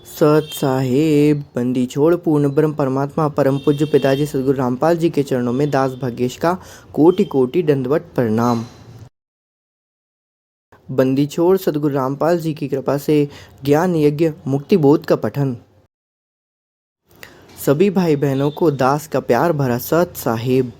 सत साहेब बंदी छोड़ पूर्ण ब्रह्म परमात्मा परम पूज्य पिताजी सदगुरु रामपाल जी के चरणों में दास भाग्येश का कोटि कोटि दंडवत प्रणाम। बंदी छोड़ सदगुरु रामपाल जी की कृपा से ज्ञान यज्ञ मुक्ति बोध का पठन। सभी भाई बहनों को दास का प्यार भरा सत साहेब।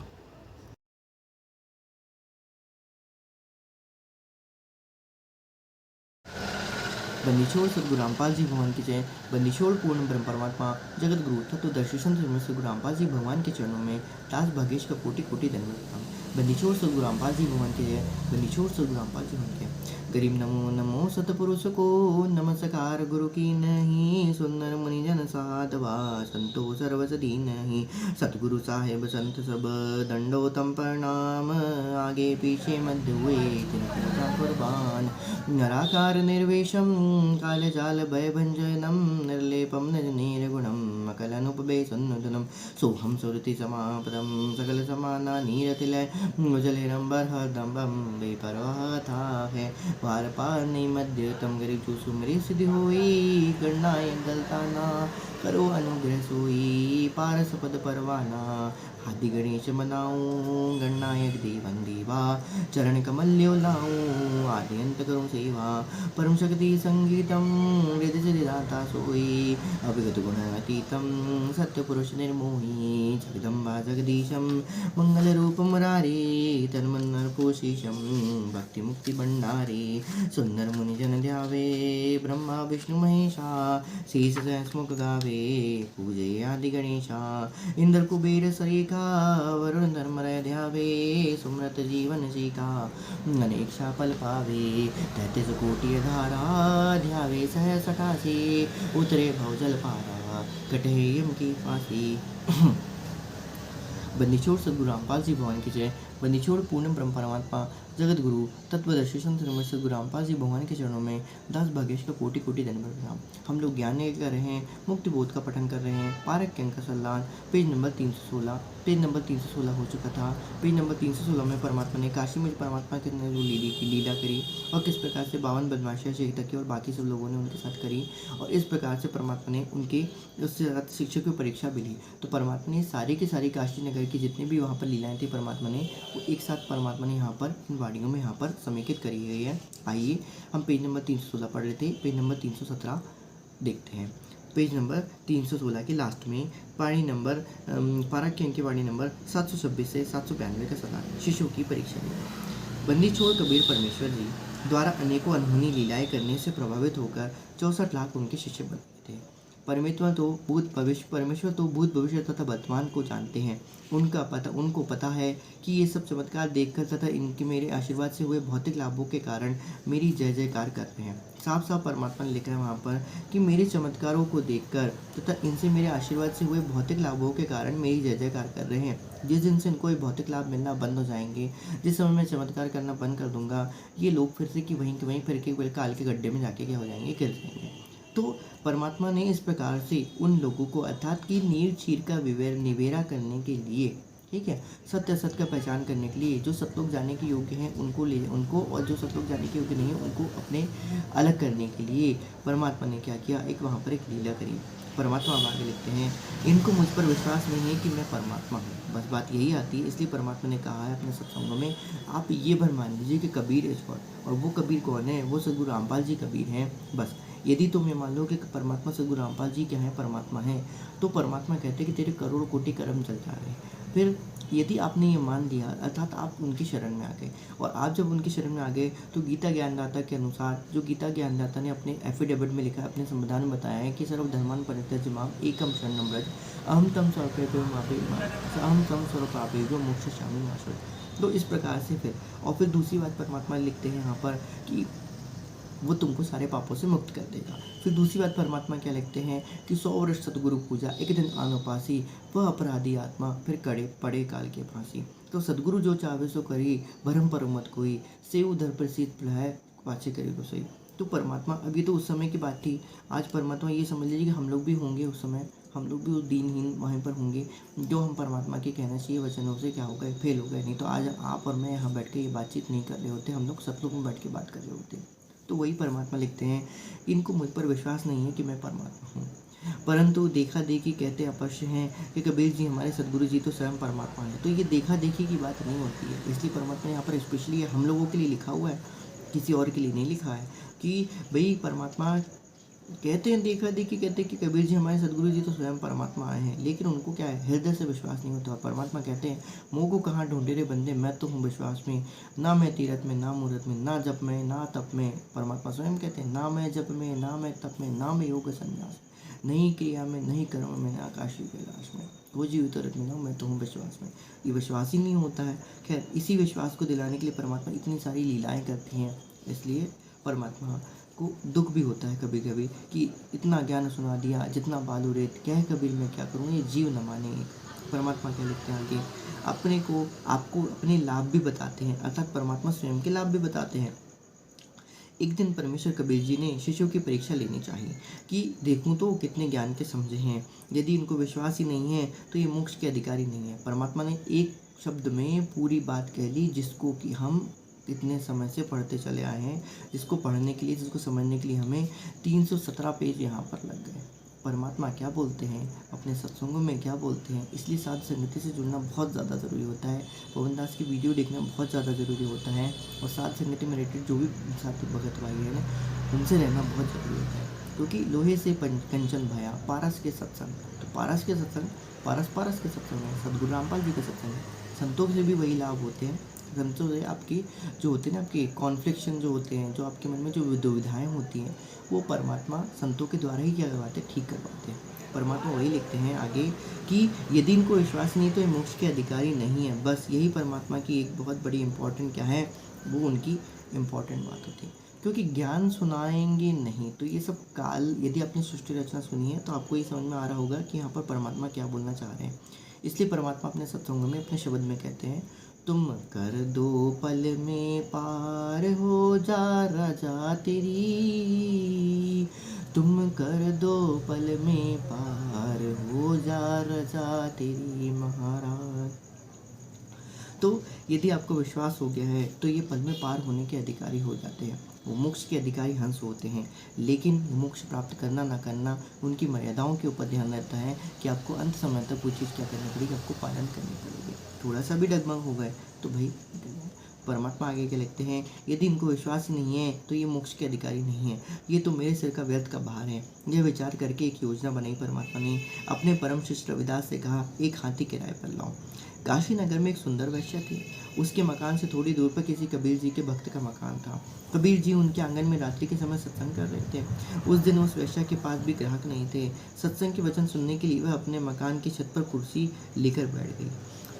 बंदीछोड़ सदगुरु रामपाल जी भगवान की जय। बंदीछोड़ पूर्ण ब्रह्म परमात्मा जगत गुरु तत्वदर्शी संत सदगुरु रामपाल जी भगवान के चरणों में दास भाग्येश का कोटि कोटि दंडवत प्रणाम। बंदीछोड़ सदगुरु रामपाल जी भगवान की जय। बंदीछोड़ सदगुरु रामपाल जी भगवान की जय। गरीब नमो नमो सतपुरुष को नमस्कार गुरु की नहीं, सुंदर मुनिजन साधवा संतो सर्वस दीनहि। सतगुरु साहेब संत सब दंडोतम प्रणाम, आगे पीछे मध्य हुए तिनका कुर्बान। नराकार निर्वेशम कालजाल भयभंजनम, निर्लेपम निज निर्गुणम अकलनुपवेशन्नुतनम। सोहम सुरति समापदम सकल समाना नीरतिलय, जलेरंबर हरदम्बम बेपरवाह था है। पार पार नहीं मध्यतम गरीब जो सुमरी सिद्धि होई, गणनाय गलताना करो अनुग्रह सोई। पारस पद परवाना आदि गणेश मनाऊं, गणनायक देवन देवा चरण कमल लाऊं। आदि अंत करूं सेवा परम शक्ति संगीतम, हृदय से दाता सोई। अभिगत गुण अतीतम सत्य पुरुष निर्मोही, जगदम्बा जगदीशम मंगल रूप मुरारी। तन्मन नरपोषीशम भक्ति मुक्ति भंडारी। सुंदर मुनि जन ध्यावे ब्रह्मा विष्णु महेशा, शीस सहस मुख गावे पूजे आदि गणेशा। इंद्र कुबेर सरीखा वरुण धर्मरय ध्यावे, सुमृत जीवन सीखा अनेक पल पावे। 33 कोटि धारा ध्यावे सहस 88, उतरे भवजल पारा कटे यम की फांसी। बंदीछोड़ सदगुरु रामपाल जी भगवान की जय। बंदीछोड़ पूर्ण ब्रह्म परमात्मा जगत गुरु तत्वदर्शी संत सदगुरु रामपाल जी भगवान के चरणों में दास भाग्येश का कोटि कोटि दंडवत प्रणाम। हम लोग ज्ञान यज्ञ कर रहे हैं, मुक्ति बोध का पठन कर रहे हैं। पारक के अंक का सल्लान पेज नंबर 316। पेज नंबर 316 हो चुका था। पेज नंबर 316 में परमात्मा ने काशी में परमात्मा के जो लीला करी और किस प्रकार से 52 बदमाशियाँ शेख तक की और बाकी सब लोगों ने उनके साथ करी, और इस प्रकार से परमात्मा ने उनके उससे शिक्षक की परीक्षा भी ली। तो परमात्मा ने सारी की सारी काशी नगर की जितनी भी वहाँ पर लीलाएं थी परमात्मा ने वो एक साथ परमात्मा ने यहाँ पर इन वाणियों में यहाँ पर समेकित करी गई है। आइए हम पेज नंबर 316 पढ़ रहे थे, पेज नंबर 317 देखते हैं। पेज नंबर 316 के लास्ट में वाणी नंबर पारक के अंक की वाणी नंबर 726 से 792 का सलाह शिशु की परीक्षा ली। बंदीछोड़ कबीर परमेश्वर जी द्वारा अनेकों अनहोनी लीलाएं करने से प्रभावित होकर 64 लाख उनके शिष्य बन गए थे। परमेश्वर तो भूत भविष्य तथा वर्तमान को जानते हैं। उनको पता है कि ये सब चमत्कार देखकर तथा इनके मेरे आशीर्वाद से हुए भौतिक लाभों के कारण मेरी जय जयकार कर रहे हैं। साफ साफ परमात्मा ने लिखा है वहाँ पर कि मेरे चमत्कारों को देखकर तथा इनसे मेरे आशीर्वाद से हुए भौतिक लाभों के कारण मेरी जय जयकार कर रहे हैं। जिस दिन से इनको ये भौतिक लाभ मिलना बंद हो जाएंगे, जिस समय मैं चमत्कार करना बंद कर दूंगा, ये लोग फिर से कि वहीं फिर के काल के गड्ढे में जाके क्या हो जाएंगे, गिर जाएंगे। तो परमात्मा ने इस प्रकार से उन लोगों को अर्थात कि नीर चीर का निवेरा करने के लिए, ठीक है, सत्य असत्य का पहचान करने के लिए जो सतलोक जाने के योग्य हैं उनको और जो सतलोक जाने के योग्य नहीं है उनको अपने अलग करने के लिए परमात्मा ने क्या किया, एक वहाँ पर एक लीला करी। परमात्मा आगे लिखते हैं, इनको मुझ पर विश्वास नहीं है कि मैं परमात्मा हूँ। बस बात यही आती है, इसलिए परमात्मा ने कहा है अपने सत्संगों में आप ये भर मान लीजिए कि कबीर इज गॉड, और वो कबीर कौन है, वो सदगुरु रामपाल जी कबीर हैं। बस यदि तुम ये मान लो कि परमात्मा सदगुरु रामपाल जी क्या है, परमात्मा है, तो परमात्मा कहते हैं कि तेरे करोड़ कोटि कर्म चल जा रहे हैं। फिर यदि आपने ये मान लिया अर्थात आप उनकी शरण में आ गए, और आप जब उनकी शरण में आ गए तो गीता ज्ञानदाता के अनुसार, जो गीता ज्ञानदाता ने अपने एफिडेविट में लिखा है, अपने संविधान में बताया है कि सर्वधर्मान् परित्यज्य माम एकम शरणं व्रज अहम तम सर्वपापेभ्यो मोक्षयिष्यामि मा शुचः। तो इस प्रकार से फिर और फिर दूसरी बात परमात्मा लिखते हैं यहाँ पर कि वो तुमको सारे पापों से मुक्त कर देगा। फिर दूसरी बात परमात्मा क्या लिखते हैं कि 100 वर्ष सतगुरु पूजा एक दिन आनोपासी, वह अपराधी आत्मा फिर पड़े काल के फांसी। तो सदगुरु जो चाहे सो करी, भरम पर मत कोई, से उधर प्रसिद्ध प्लाय पाछे करे तो सही। तो परमात्मा, अभी तो उस समय की बात थी, आज परमात्मा ये समझ लीजिए कि हम लोग भी होंगे उस समय, हम लोग भी उस दीनहीन वहीं पर होंगे जो हम परमात्मा के कहना चाहिए वचनों से क्या हो गए, फेल हो गए। नहीं तो आज आप और मैं यहाँ बैठ के ये बातचीत नहीं कर रहे होते, हम लोग सब लोग में बैठ के बात कर रहे होते। तो वही परमात्मा लिखते हैं, इनको मुझ पर विश्वास नहीं है कि मैं परमात्मा हूँ, परंतु देखा देखी कहते अवश्य हैं कि कबीर जी हमारे सदगुरु जी तो स्वयं परमात्मा है। तो ये देखा देखी की बात नहीं होती है, इसलिए परमात्मा यहाँ पर स्पेशली हम लोगों के लिए लिखा हुआ है, किसी और के लिए नहीं लिखा है कि भाई परमात्मा कहते हैं देखा देखी, कहते हैं कि कबीर जी हमारे सदगुरु जी तो स्वयं परमात्मा आए हैं, लेकिन उनको क्या है, हृदय से विश्वास नहीं होता। और परमात्मा कहते हैं मुँह को कहाँ ढूंढे रे बंदे, मैं तो हूँ विश्वास में, ना मैं तीरथ में ना मूरत में, ना जप में ना तप में। परमात्मा स्वयं कहते हैं ना मैं जप में ना मैं तप में ना मैं योग संन्यास, नहीं क्रिया में नहीं कर्म में, ना काशी कैलाश में, वो जीवित रत में ना मैं तो हूँ विश्वास में। ये विश्वास ही नहीं होता है। खैर, इसी विश्वास को दिलाने के लिए परमात्मा इतनी सारी लीलाएं करती हैं, इसलिए परमात्मा को दुख भी होता है कभी कभी कि इतना ज्ञान सुना दिया, जितना बालू रेत, क्या है कबीर मैं क्या करूँ, ये जीव न माने। परमात्मा क्या लिखते हैं आगे, अपने को आपको अपने लाभ भी बताते हैं, अर्थात परमात्मा स्वयं के लाभ भी बताते हैं। एक दिन परमेश्वर कबीर जी ने शिष्यों की परीक्षा लेनी चाहिए कि देखूं तो कितने ज्ञान के समझे हैं, यदि इनको विश्वास ही नहीं है तो ये मोक्ष के अधिकारी नहीं है। परमात्मा ने एक शब्द में पूरी बात कह ली, जिसको कि हम इतने समय से पढ़ते चले आए हैं, जिसको पढ़ने के लिए, जिसको समझने के लिए हमें 317 पेज यहाँ पर लग गए। परमात्मा क्या बोलते हैं, अपने सत्संगों में क्या बोलते हैं, इसलिए साध संगति से जुड़ना बहुत ज़्यादा ज़रूरी होता है। पवन दास की वीडियो देखना बहुत ज़्यादा ज़रूरी होता है, और साध संगति में रिलेटेड जो भी साथी भगत भाई है ना, उनसे रहना बहुत ज़रूरी होता है। क्योंकि लोहे से कंचन भया पारस के सत्संग, तो पारस के सत्संग, पारस के सत्संग है, सदगुरु रामपाल जी के सत्संग है। संतों से भी वही लाभ होते हैं। संतों से आपकी जो होते हैं ना, आपके कॉन्फ्लिक्शन जो होते हैं, जो आपके मन में जो दुविधाएं होती हैं, वो परमात्मा संतों के द्वारा ही क्या करवाते हैं, ठीक करवाते हैं। परमात्मा वही लिखते हैं आगे कि यदि इनको विश्वास नहीं तो ये मोक्ष के अधिकारी नहीं है। बस यही परमात्मा की एक बहुत बड़ी इंपॉर्टेंट क्या है, वो उनकी इम्पॉर्टेंट बात होती है। क्योंकि ज्ञान सुनाएंगे नहीं तो ये सब काल, यदि आपने सृष्टि रचना सुनी है तो आपको ये समझ में आ रहा होगा कि यहाँ पर परमात्मा क्या बोलना चाह रहे हैं। इसलिए परमात्मा अपने सत्संगों में अपने शब्द में कहते हैं, तुम कर दो पल में पार हो जा राजा तेरी, तुम कर दो पल में पार हो जा राजा तेरी महाराज। तो यदि आपको विश्वास हो गया है तो ये पल में पार होने के अधिकारी हो जाते हैं। वो मोक्ष के अधिकारी हंस होते हैं, लेकिन मोक्ष प्राप्त करना ना करना उनकी मर्यादाओं के ऊपर ध्यान रहता है कि आपको अंत समय तक वो चीज़ क्या करनी पड़ेगी, आपको पालन करनी पड़ेगी। थोड़ा सा भी डगमग हो गए तो भाई परमात्मा आगे क्या लिखते हैं, यदि इनको विश्वास ही नहीं है तो ये मोक्ष के अधिकारी नहीं है, ये तो मेरे सिर का व्यर्थ का भार है। यह विचार करके एक योजना बनाई परमात्मा ने। अपने परम शिष्य रविदास से कहा, एक हाथी किराए पर लाओ। काशी नगर में एक सुंदर वैश्या थी। उसके मकान से थोड़ी दूर पर किसी कबीर जी के भक्त का मकान था। कबीर जी उनके आंगन में रात्रि के समय सत्संग कर रहे थे। उस दिन उस वैश्या के पास भी ग्राहक नहीं थे। सत्संग के वचन सुनने के लिए वह अपने मकान की छत पर कुर्सी लेकर बैठ गई।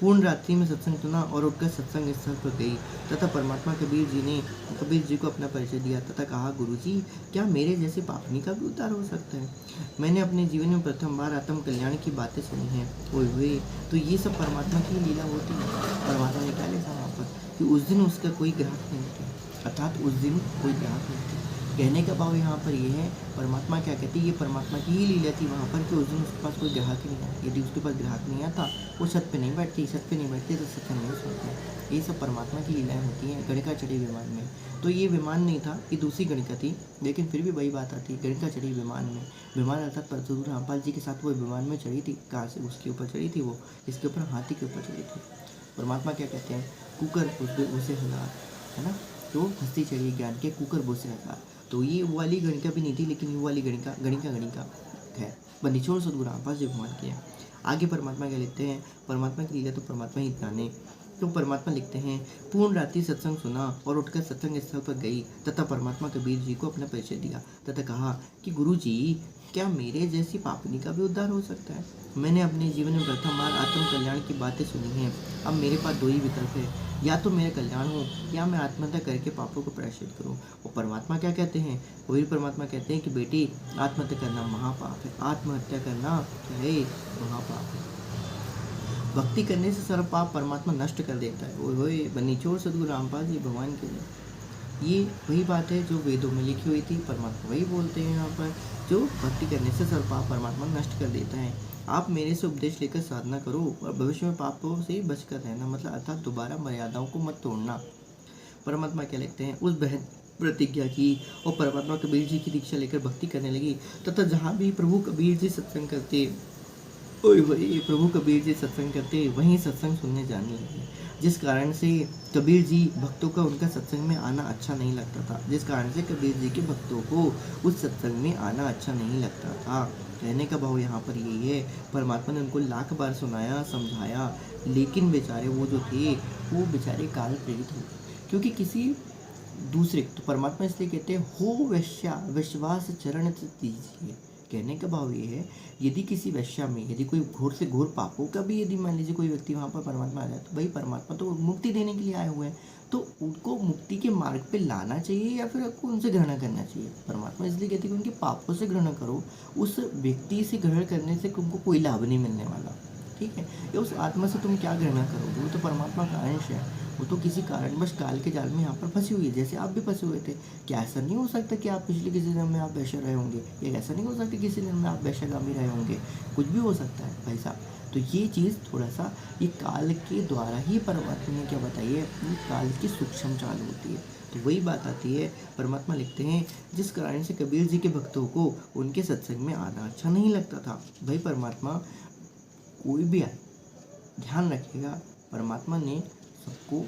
पूर्ण रात्रि में सत्संग सुना और उठकर सत्संग स्थल पर गई तथा परमात्मा कबीर जी को अपना परिचय दिया तथा कहा, गुरु जी, क्या मेरे जैसे पापनी का भी उद्धार हो सकता है? मैंने अपने जीवन में प्रथम बार आत्म कल्याण की बातें सुनी हैं। ओए होए, तो ये सब परमात्मा की लीला होती है। परमात्मा ने क्या लिखा वहाँ पर कि उस दिन उसका कोई ग्राहक नहीं थे, अर्थात उस दिन कोई ग्राहक नहीं थे। कहने का भाव यहाँ पर ये है, परमात्मा क्या कहती है, ये परमात्मा की ही लीला थी वहाँ पर कि उस दिन उसके पास कोई ग्राहक ही नहीं आया। यदि उसके पास ग्राहक नहीं आता, वो छत पे नहीं बैठती तो सत्संग नहीं सुनते। ये सब परमात्मा की लीलाएं होती हैं। गणिका चढ़ी विमान में, तो ये विमान नहीं था, ये दूसरी गणिका थी, लेकिन फिर भी वही बात आती है, गणिका चढ़ी विमान में। विमान अर्थात सदगुरु रामपाल जी के साथ वो विमान में चढ़ी थी। कहाँ से उसके ऊपर चढ़ी थी, वो इसके ऊपर हाथी के ऊपर चढ़ी थी। परमात्मा क्या कहते हैं, कुकर उसे हजार, है ना, तो हस्ती चढ़ी ज्ञान के कुकर बोसे हजार। तो ये वो वाली गणिका भी नहीं थी, लेकिन ये वाली गणिका है। बंदीछोड़ सदगुरु रामपाल जी भगवान किया। आगे परमात्मा क्या लिखते हैं, परमात्मा की लीला तो परमात्मा ही जाने। तो परमात्मा लिखते हैं, पूर्ण रात्रि सत्संग सुना और उठकर सत्संग स्थल पर गई तथा परमात्मा कबीर जी को अपना परिचय दिया तथा कहा कि गुरु जी, क्या मेरे जैसी पापनी का भी उद्धार हो सकता है? मैंने अपने जीवन में प्रथम बार आत्म कल्याण की बातें सुनी हैं। अब मेरे पास दो ही विकल्प है, या तो मेरा कल्याण हो या मैं आत्महत्या करके पापों को प्रायश्चित करूं। और परमात्मा क्या कहते हैं, वही परमात्मा कहते हैं कि बेटी, आत्महत्या करना महापाप है। आत्महत्या करना क्या है, महापाप है। भक्ति करने से सर्व पाप परमात्मा नष्ट कर देता है। ओए बनीचोर सदगुरु रामपाल जी भगवान के लिए ये वही बात है जो वेदों में लिखी हुई थी। परमात्मा वही बोलते हैं यहाँ पर, जो भक्ति करने से सर्व पाप परमात्मा नष्ट कर देता है। आप मेरे से उपदेश लेकर साधना करो और भविष्य में पापों से बचकर रहना, मतलब अर्थात दोबारा मर्यादाओं को मत तोड़ना। परमात्मा क्या लिखते हैं, प्रतिज्ञा की और परमात्मा कबीर जी की दीक्षा लेकर भक्ति करने लगी। तथा जहाँ भी प्रभु कबीर जी सत्संग करते और वही प्रभु कबीर जी सत्संग करते वहीं सत्संग सुनने जाने लगे, जिस कारण से कबीर जी भक्तों का उनका सत्संग में आना अच्छा नहीं लगता था, जिस कारण से कबीर जी के भक्तों को उस सत्संग में आना अच्छा नहीं लगता था। कहने का भाव यहाँ पर यही है, परमात्मा ने उनको लाख बार सुनाया समझाया, लेकिन बेचारे वो जो थे वो बेचारे काल प्रेरित हो गए। क्योंकि किसी दूसरे तो परमात्मा इसलिए कहते हैं हो वैश्या विश्वास चरण दीजिए। कहने का भाव ये है, यदि किसी वैश्या में यदि कोई घोर से घोर पापों का भी यदि मान लीजिए कोई व्यक्ति वहाँ पर परमात्मा आ जाए, तो भाई परमात्मा तो मुक्ति देने के लिए आए हुए हैं, तो उनको मुक्ति के मार्ग पे लाना चाहिए या फिर आपको उनसे घृणा करना चाहिए। परमात्मा इसलिए कहते हैं कि उनके पापों से घृणा करो, उस व्यक्ति से ग्रहण करने से तुमको कोई लाभ नहीं मिलने वाला, ठीक है। या उस आत्मा से तुम क्या घृणा करोगे, वो तो परमात्मा का अंश है, वो तो किसी कारणवश काल के जाल में यहाँ पर फंसी हुई है, जैसे आप भी फंसे हुए थे। क्या ऐसा नहीं हो सकता कि आप पिछले किसी जन्म में आप वैश्य रहे होंगे, या ऐसा नहीं हो सकता किसी जन्म में आप वैश्यगामी रहे होंगे, कुछ भी हो सकता है भाई साहब। तो ये चीज़ थोड़ा सा ये काल के द्वारा ही परमात्मा ने क्या बताई है, अपनी काल की सूक्ष्म चाल होती है। तो वही बात आती है, परमात्मा लिखते हैं जिस कारण से कबीर जी के भक्तों को उनके सत्संग में आना अच्छा नहीं लगता था। भाई परमात्मा कोई भी आए ध्यान रखिएगा, परमात्मा ने सबको,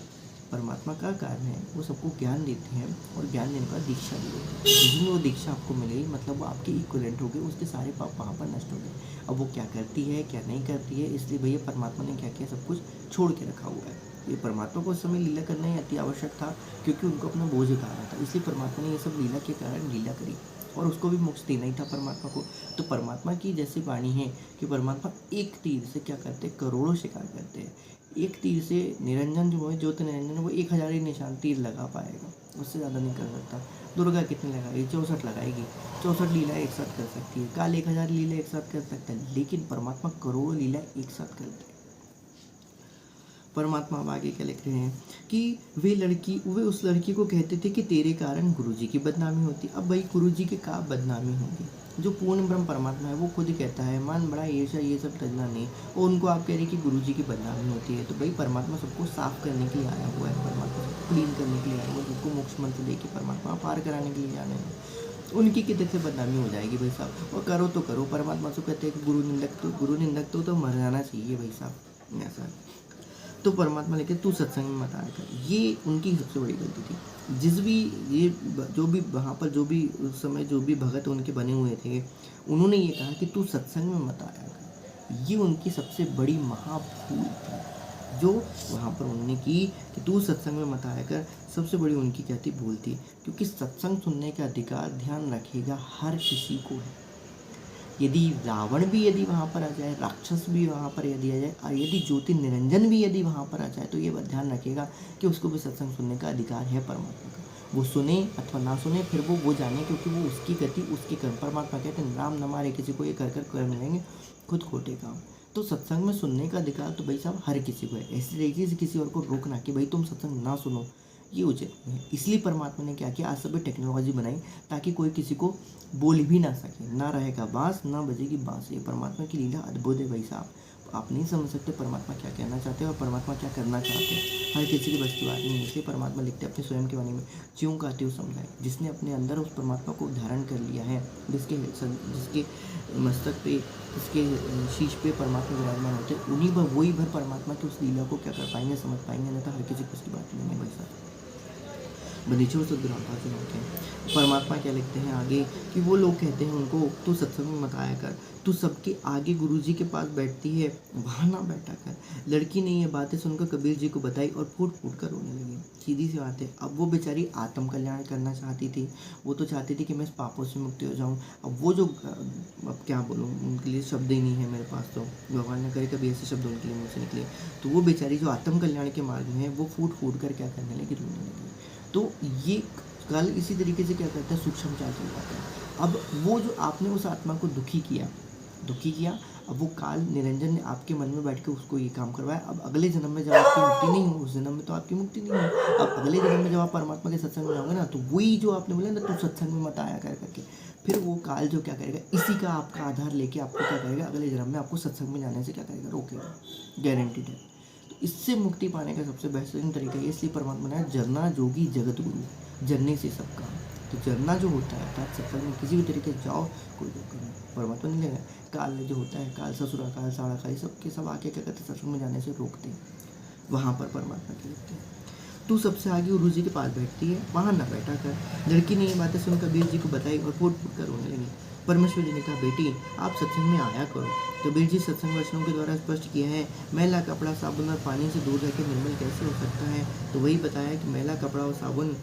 परमात्मा का कारण है वो सबको ज्ञान देते हैं और ज्ञान देने के बाद दीक्षा दी है। जिस दिन वो दीक्षा आपको मिलेगी मतलब वो आपके इक्वलेंट हो गए, उसके सारे पाप वहाँ पर नष्ट हो गए। अब वो क्या करती है क्या नहीं करती है, इसलिए भैया परमात्मा ने क्या किया, सब कुछ छोड़ के रखा हुआ है। ये परमात्मा को उस समय लीला करना ही अति आवश्यक था, क्योंकि उनको अपना बोझ उतारना था, इसलिए परमात्मा ने ये सब लीला के कारण लीला करी और उसको भी मोक्ष देना ही था परमात्मा को। तो परमात्मा की जैसी वाणी है कि परमात्मा एक तीर से क्या करते हैं, करोड़ों शिकार करते हैं। एक तीर से निरंजन जो है, ज्योति निरंजन है, वो 1000 ही निशान तीर लगा पाएगा, उससे ज़्यादा नहीं कर सकता। दुर्गा कितने लगाएगी, 64 लगाएगी, 64 लीला एक साथ कर सकती है। काल 1000 लीला एक साथ कर सकता है, लेकिन परमात्मा करोड़ों लीला एक साथ करते हैं। परमात्मा अब आगे क्या लिख रहे हैं कि वे उस लड़की को कहते थे कि तेरे कारण गुरुजी की बदनामी होती। अब भाई गुरुजी की का बदनामी होगी, जो पूर्ण ब्रह्म परमात्मा है वो खुद ही कहता है मान बड़ा ईर्ष्या ये सब तजना नहीं, और उनको आप कह रहे कि गुरुजी की बदनामी होती है। तो भाई परमात्मा सबको साफ करने के लिए आया हुआ है, परमात्मा सबको क्लीन करने के लिए आया हुआ है, सबको मोक्ष मंत्र दे के परमात्मा पार कराने के लिए जाने हैं। उनकी किधर से बदनामी हो जाएगी भाई साहब, और करो तो करो। परमात्मा से कहते हैं कि गुरु निंदक तो मर जाना चाहिए भाई साहब, ऐसा। तो परमात्मा लेके तू सत्संग में मत आया कर, ये उनकी सबसे बड़ी गलती थी। जिस भी ये जो भी वहाँ पर जो भी उस समय जो भी भगत उनके बने हुए थे, उन्होंने ये कहा कि तू सत्संग में मत आया कर, ये उनकी सबसे बड़ी महाभूल थी जो वहाँ पर उन्होंने की कि तू सत्संग में मत आया कर। सबसे बड़ी उनकी क्या थी, भूल थी, क्योंकि सत्संग सुनने का अधिकार ध्यान रखिएगा हर किसी को है। यदि रावण भी यदि वहाँ पर आ जाए, राक्षस भी वहाँ पर यदि आ जाए, और यदि ज्योति निरंजन भी यदि वहाँ पर आ जाए, तो ये ध्यान रखिएगा कि उसको भी सत्संग सुनने का अधिकार है परमात्मा का। वो सुने अथवा ना सुने, फिर वो जाने, क्योंकि वो उसकी गति उसके कर्म। परमात्मा कहते हैं राम न मारे किसी को, ये कर कर कर्म लेंगे खुद खोटे काम। तो सत्संग में सुनने का अधिकार तो भाई साहब हर किसी को है, ऐसी तरीके से किसी और को रोकना कि भाई तुम सत्संग ना सुनो, ये उचित नहीं है। इसलिए परमात्मा ने क्या किया, आज सभी टेक्नोलॉजी बनाई ताकि कोई किसी को बोल भी ना सके, ना रहेगा बांस ना बजेगी बांस। ये परमात्मा की लीला अद्भुत है भाई साहब, आप नहीं समझ सकते परमात्मा क्या कहना चाहते हैं और परमात्मा क्या करना चाहते हैं, हर किसी की बस की बात नहीं है। इसलिए परमात्मा लिखते हैं अपने स्वयं के बारे में, ज्यों का त्यों समझाए। जिसने अपने अंदर उस परमात्मा को धारण कर लिया है, जिसके मस्तक पे, जिसके शीश पे परमात्मा विराजमान होते हैं, उन्हीं पर वही भर परमात्मा की उस लीला को क्या कर पाएंगे, समझ पाएंगे, नहीं तो हर किसी बस की बात नहीं है भाई साहब। बंदीछोड़ सदगुरु रामपाल जी होते हैं। परमात्मा क्या लिखते हैं आगे कि वो लोग कहते हैं उनको तू सत्संग में मत आया कर, तू सबके आगे गुरुजी के पास बैठती है वहाँ ना बैठा कर। लड़की ने ये बातें सुनकर कबीर जी को बताई और फूट फूट कर रोने लगी। सीधी सी बात है, अब वो बेचारी आत्म कल्याण करना चाहती थी, वो तो चाहती थी कि मैं इस पापों से मुक्ति हो जाऊँ। अब वो जो अब क्या बोलूँ, उनके लिए शब्द ही नहीं है मेरे पास, तो भगवान ने करे कभी ऐसे शब्द उनके लिए मुँह से निकले। तो वो बेचारी जो आत्म कल्याण के मार्ग में है, वो फूट फूट कर क्या करने लगी, रोने लगी। तो ये कल इसी तरीके से क्या करता है, सूक्ष्म चाल चल जाता है। अब वो जो आपने उस आत्मा को दुखी किया, अब वो काल निरंजन ने आपके मन में बैठ के उसको ये काम करवाया। अब अगले जन्म में जब आपकी मुक्ति नहीं हो, उस जन्म में तो आपकी मुक्ति नहीं हो, अब अगले जन्म में जब आप परमात्मा के सत्संग में जाओगे ना, तो वही जो आपने बोला ना, तो सत्संग में मत आया करके, फिर वो काल जो क्या करेगा, इसी का आपका आधार लेके आपको क्या करेगा, अगले जन्म में आपको सत्संग में जाने से क्या करेगा, रोकेगा, गारंटीड है। तो इससे मुक्ति पाने का सबसे बेहतरीन तरीका है, इसलिए परमात्मा ने जरना जोगी जगत गुरु, जरने से सब काम। तो जरना जो होता है अर्थात सत्संग में किसी भी तरीके से जाओ, कोई दिक्कत नहीं, परमात्मा नहीं लेगा। काल जो होता है, काल ससुरा काल साड़ा खाई, सब के सब आके क्या कहते हैं, सत्संग में जाने से रोकते हैं। वहाँ पर परमात्मा के लिखते हैं, तू सबसे आगे गुरु जी के पास बैठती है, वहाँ ना बैठा कर। लड़की ने ये बातें सुन कबीर जी को बताई और फूट फूट कर रोने लगी। परमेश्वर जी ने कहा, बेटी आप सत्संग में आया करो। कबीर जी सत्संग वचनों के द्वारा स्पष्ट किया है, मैला कपड़ा साबुन और पानी से दूर रहकर निर्मल कैसे हो सकता है। तो वही बताया कि मैला कपड़ा और साबुन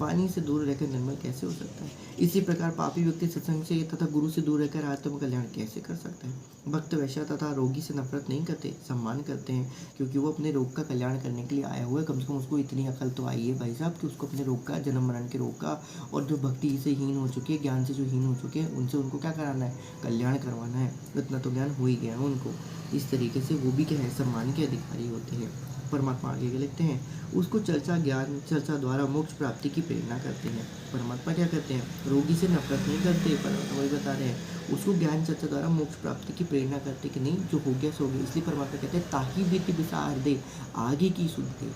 पानी से दूर रहकर निर्मल कैसे हो सकता है। इसी प्रकार पापी व्यक्ति सत्संग से तथा गुरु से दूर रहकर आत्म कल्याण कैसे कर सकता है। भक्त वैश्य तथा रोगी से नफरत नहीं करते, सम्मान करते हैं, क्योंकि वो अपने रोग का कल्याण करने के लिए आया हुआ है। कम से कम उसको इतनी अकल तो आई है भाई साहब कि उसको अपने रोग का, जन्म मरण के रोग का, और जो भक्ति से हीन हो चुके हैं, ज्ञान से जो हीन हो चुके हैं, उनसे उनको क्या कराना है, कल्याण करवाना है। इतना तो ज्ञान हो ही गया है उनको। इस तरीके से वो भी क्या है, सम्मान के अधिकारी होते हैं। परमात्मा आगे के लिखते हैं, उसको चर्चा ज्ञान चर्चा द्वारा मोक्ष प्राप्ति की प्रेरणा करते हैं। परमात्मा क्या करते हैं, रोगी से नफरत नहीं करते, परमात्मा वही बता रहे हैं, उसको ज्ञान चर्चा द्वारा मोक्ष प्राप्ति की प्रेरणा करते कि नहीं, जो हो गया सो गया। इसलिए परमात्मा कहते हैं, ताकि बीती बिसार दे, आगे की सुध दे।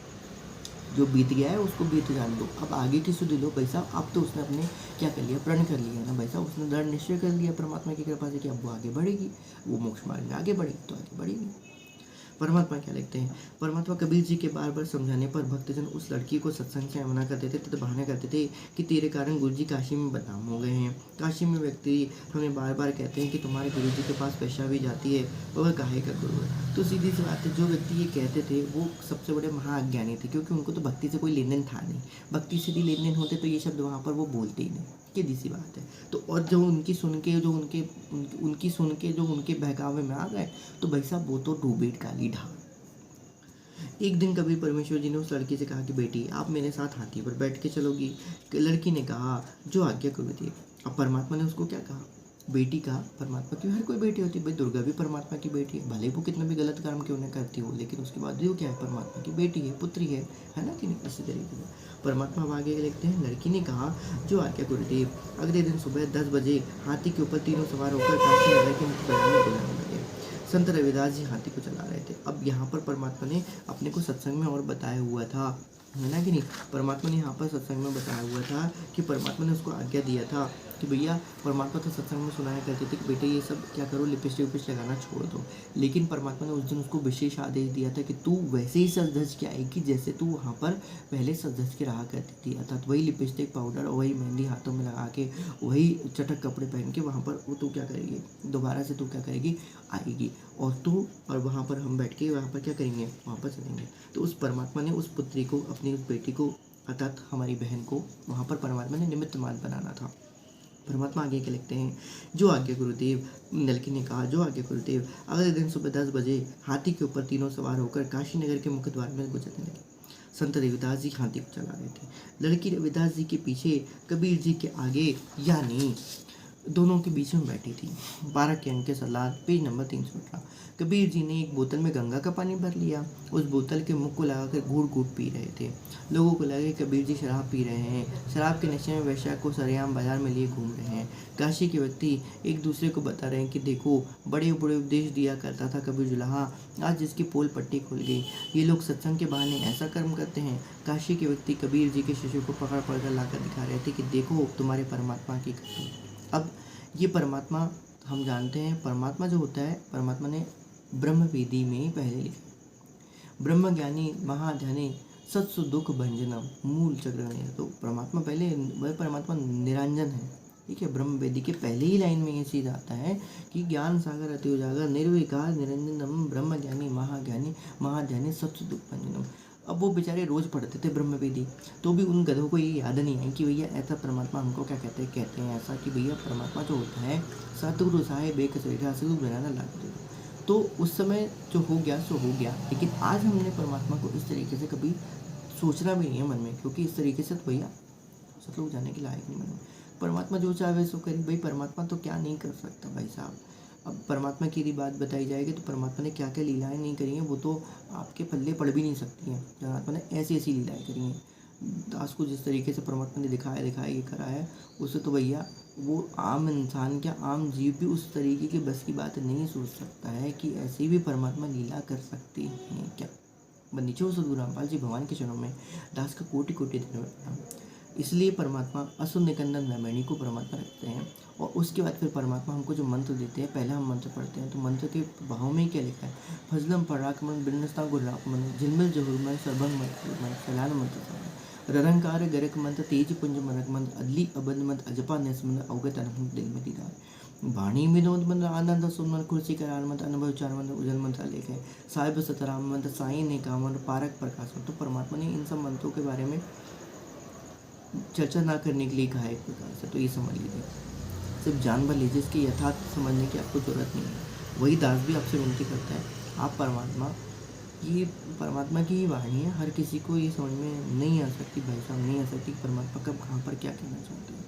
जो बीत गया है उसको बीत जान दो, अब आगे की सुध लो भाई साहब। अब तो उसने अपने क्या कर लिया, प्रण कर लिया ना भाई साहब, उसने दृढ़ निश्चय कर लिया परमात्मा की कृपा से कि अब वो आगे बढ़ेगी, वो मोक्ष मार्ग में आगे बढ़ेगी, तो आगे बढ़ेगी। परमात्मा क्या लिखते हैं, परमात्मा कबीर जी के बार बार समझाने पर भक्तजन उस लड़की को सत्संग से मना करते थे तथा बहाना करते थे कि तेरे कारण गुरु जी काशी में बदनाम हो गए हैं। काशी में व्यक्ति हमें बार बार कहते हैं कि तुम्हारे गुरु जी के पास पैसा भी जाती है, वह काहे का गुरु है। तो सीधी सी बात है, जो व्यक्ति ये कहते थे वो सबसे बड़े महाअज्ञानी थे, क्योंकि उनको तो भक्ति से कोई लेन देन था नहीं। भक्ति से भी लेन देन होते तो ये शब्द वहाँ पर वो बोलते ही नहीं, सीधी सी बात है। तो और जो उनकी सुन के जो उनके बहकावे में आ गए, तो भाई साहब वो तो डूबे काली ढाल। एक दिन कबीर परमेश्वर जी ने उस लड़की से कहा कि बेटी आप मेरे साथ हाथी पर बैठ के चलोगी। लड़की ने कहा, जो आज्ञा गुरुदेव। अब परमात्मा ने उसको क्या कहा, बेटी कहा। परमात्मा की हर कोई बेटी होती है भाई, दुर्गा भी परमात्मा की बेटी है, भले वो कितना भी गलत काम क्यों न करती हो, लेकिन उसके बाद वो क्या है, परमात्मा की बेटी है, पुत्री है ना कि नहीं। इसी तरीके से परमात्मा अब आगे लिखते हैं, लड़की ने कहा, जो आज्ञा गुरुदेव। अगले दिन सुबह 10 बजे हाथी के ऊपर तीनों सवार होकर काशी नगर के मुख्य बाजार में बुलाने लगे। संत रविदास जी हाथी को चला रहे थे। अब यहाँ पर परमात्मा ने अपने को सत्संग में और बताया हुआ था, है ना कि नहीं। परमात्मा ने यहाँ पर सत्संग में बताया हुआ था कि परमात्मा ने उसको आज्ञा दिया था कि भैया, परमात्मा तो सत्संग में सुनाया करते थे कि बेटे ये सब क्या करो, लिपस्टिक विपस्टिक लगाना छोड़ दो। लेकिन परमात्मा ने उस दिन उसको विशेष आदेश दिया था कि तू वैसे ही सज धज के आएगी जैसे तू वहाँ पर पहले सज धज के रहा करती थी, अर्थात वही लिपस्टिक पाउडर और वही मेहंदी हाथों में लगा के, वही चटक कपड़े पहन के वहाँ पर वो तू क्या करेगी, दोबारा से तू क्या करेगी, आएगी। और वहाँ पर हम बैठ के वहाँ पर क्या करेंगे, वहाँ पर चलेंगे। तो उस परमात्मा ने उस पुत्री को, अपनी उस बेटी को, अर्थात हमारी बहन को वहाँ पर परमात्मा ने निमित्त मान बनाना था। परमात्मा आगे के लिखते हैं, जो आज्ञा गुरुदेव। लड़की ने कहा, जो आज्ञा गुरुदेव। अगले दिन सुबह 10 बजे हाथी के ऊपर तीनों सवार होकर काशी नगर के मुख्य द्वार में गुजरने लगे। संत रविदास जी हाथी को चला रहे थे, लड़की रविदास जी के पीछे, कबीर जी के आगे, यानी दोनों के बीच में बैठी थी। 12 के अंक के सलाद, पेज नंबर 318। कबीर जी ने एक बोतल में गंगा का पानी भर लिया, उस बोतल के मुख को लगाकर घूट घूट पी रहे थे। लोगों को लगे कबीर जी शराब पी रहे हैं, शराब के नशे में वैश्या को सरेआम बाजार में लिए घूम रहे हैं। काशी के व्यक्ति एक दूसरे को बता रहे हैं कि देखो, बड़े बड़े उपदेश दिया करता था कबीर जुलाहा, आज जिसकी पोल पट्टी खुल गई। ये लोग सत्संग के बहाने ऐसा कर्म करते हैं। काशी के व्यक्ति कबीर जी के शिष्यों को पकड़ पकड़ लाकर दिखा रहे थे कि देखो तुम्हारे परमात्मा की कसम। अब ये परमात्मा हम जानते हैं, परमात्मा जो होता है, परमात्मा ने ब्रह्म वेदी में पहले लिखा, ब्रह्म ज्ञानी महाध्यानी सत्सु दुख भंजनम मूल चक्र। तो परमात्मा पहले, वह परमात्मा निरंजन है, ठीक है। ब्रह्म वेदी के पहले ही लाइन में ये चीज़ आता है कि ज्ञान सागर अति उजागर निर्विकार निरंजनम ब्रह्म ज्ञानी महाज्ञानी महाध्यानी सत्सु दुख भंजनम। अब वो बेचारे रोज़ पढ़ते थे ब्रह्मवेदी, तो भी उन गधों को ये याद नहीं है कि भैया ऐसा परमात्मा हमको क्या कहते हैं ऐसा कि भैया परमात्मा जो होता है सतगुरु साहेब एक सैठा से बनाना लागू। तो उस समय जो हो गया सो हो गया, लेकिन आज हमने परमात्मा को इस तरीके से कभी सोचना भी नहीं है मन में, क्योंकि इस तरीके से तो भैया सतलोक जाने के लायक नहीं मन में। परमात्मा जो चाहे सो करे, भाई परमात्मा तो क्या नहीं कर सकता भाई साहब। अब परमात्मा की यदि बात बताई जाएगी तो परमात्मा ने क्या क्या लीलाएं नहीं करी हैं, वो तो आपके पल्ले पड़ भी नहीं सकती हैं। परमात्मा ने ऐसी ऐसी लीलाएं करी हैं, दास को जिस तरीके से परमात्मा ने दिखाया ये करा है, उससे तो भैया वो आम इंसान क्या, आम जीव भी उस तरीके की बस की बात नहीं सोच सकता है कि ऐसी भी परमात्मा लीला कर सकती हैं क्या। बंदीछो सदगुरु रामपाल जी भगवान के चरणों में दास का कोटि कोटि धन्यवाद। इसलिए परमात्मा असुर निकंदन ब्रह्मणी को परमात्मा रखते हैं। और उसके बाद फिर परमात्मा हमको जो मंत्र देते हैं, पहले हम मंत्र पढ़ते हैं तो मंत्र के भाव में ही क्या लिखा है, फजलम पराक्रमण बिन्नस्ता गुर्राकमन झिलमिल जहुरमन सर्भंग मंत्र फैलान मंत्र ररंकार गरक मंत्र तेज पुंज मरक मंत्र अदली अबंध मंत्र अजपा निस्मंत्र अवगत अनंत दिल में दीदार वाणी विनोद मंत्र आनंद सुमन कुर्सी करार मंत्र अनुभव चार मंत्र उजल मंत्र लेखे साहिब सतराम मंत्र साई ने का मंत्र पारक प्रकाश मंत्र। तो परमात्मा ने इन सब मंत्रों के बारे में चर्चा ना करने के लिए कहा है एक प्रकार से। तो ये समझ लीजिए, सिर्फ जानवर लीजिए, इसके यथार्थ समझने की आपको जरूरत नहीं है। वही दास भी आपसे विनती करता है, आप परमात्मा की ही वाणी है, हर किसी को ये समझ में नहीं आ सकती, भाई साहब नहीं आ सकती परमात्मा कब कहाँ पर क्या कहना चाहते हैं।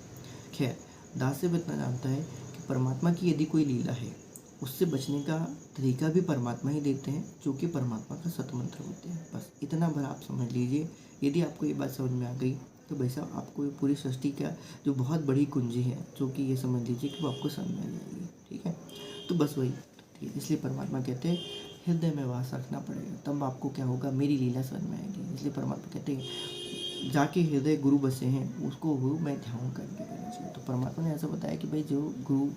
खैर, दास सिर्फ इतना जानता है कि परमात्मा की यदि कोई लीला है, उससे बचने का तरीका भी परमात्मा ही देते हैं, जो कि परमात्मा का सतमंत्र होते हैं। बस इतना भर आप समझ लीजिए। यदि आपको ये बात समझ में आ गई तो भाई साहब आपको ये पूरी सृष्टि का जो बहुत बड़ी कुंजी है, जो कि ये समझ लीजिए कि वो आपको समझ में आ जाएगी। ठीक है, तो बस वही, ठीक है। इसलिए परमात्मा कहते हैं हृदय में वास रखना पड़ेगा, तब आपको क्या होगा, मेरी लीला समझ में आएगी। इसलिए परमात्मा कहते हैं जाके हृदय गुरु बसे हैं, उसको गुरु मैं ध्यान करके करना चाहिए। तो परमात्मा ने ऐसा बताया कि भाई जो गुरु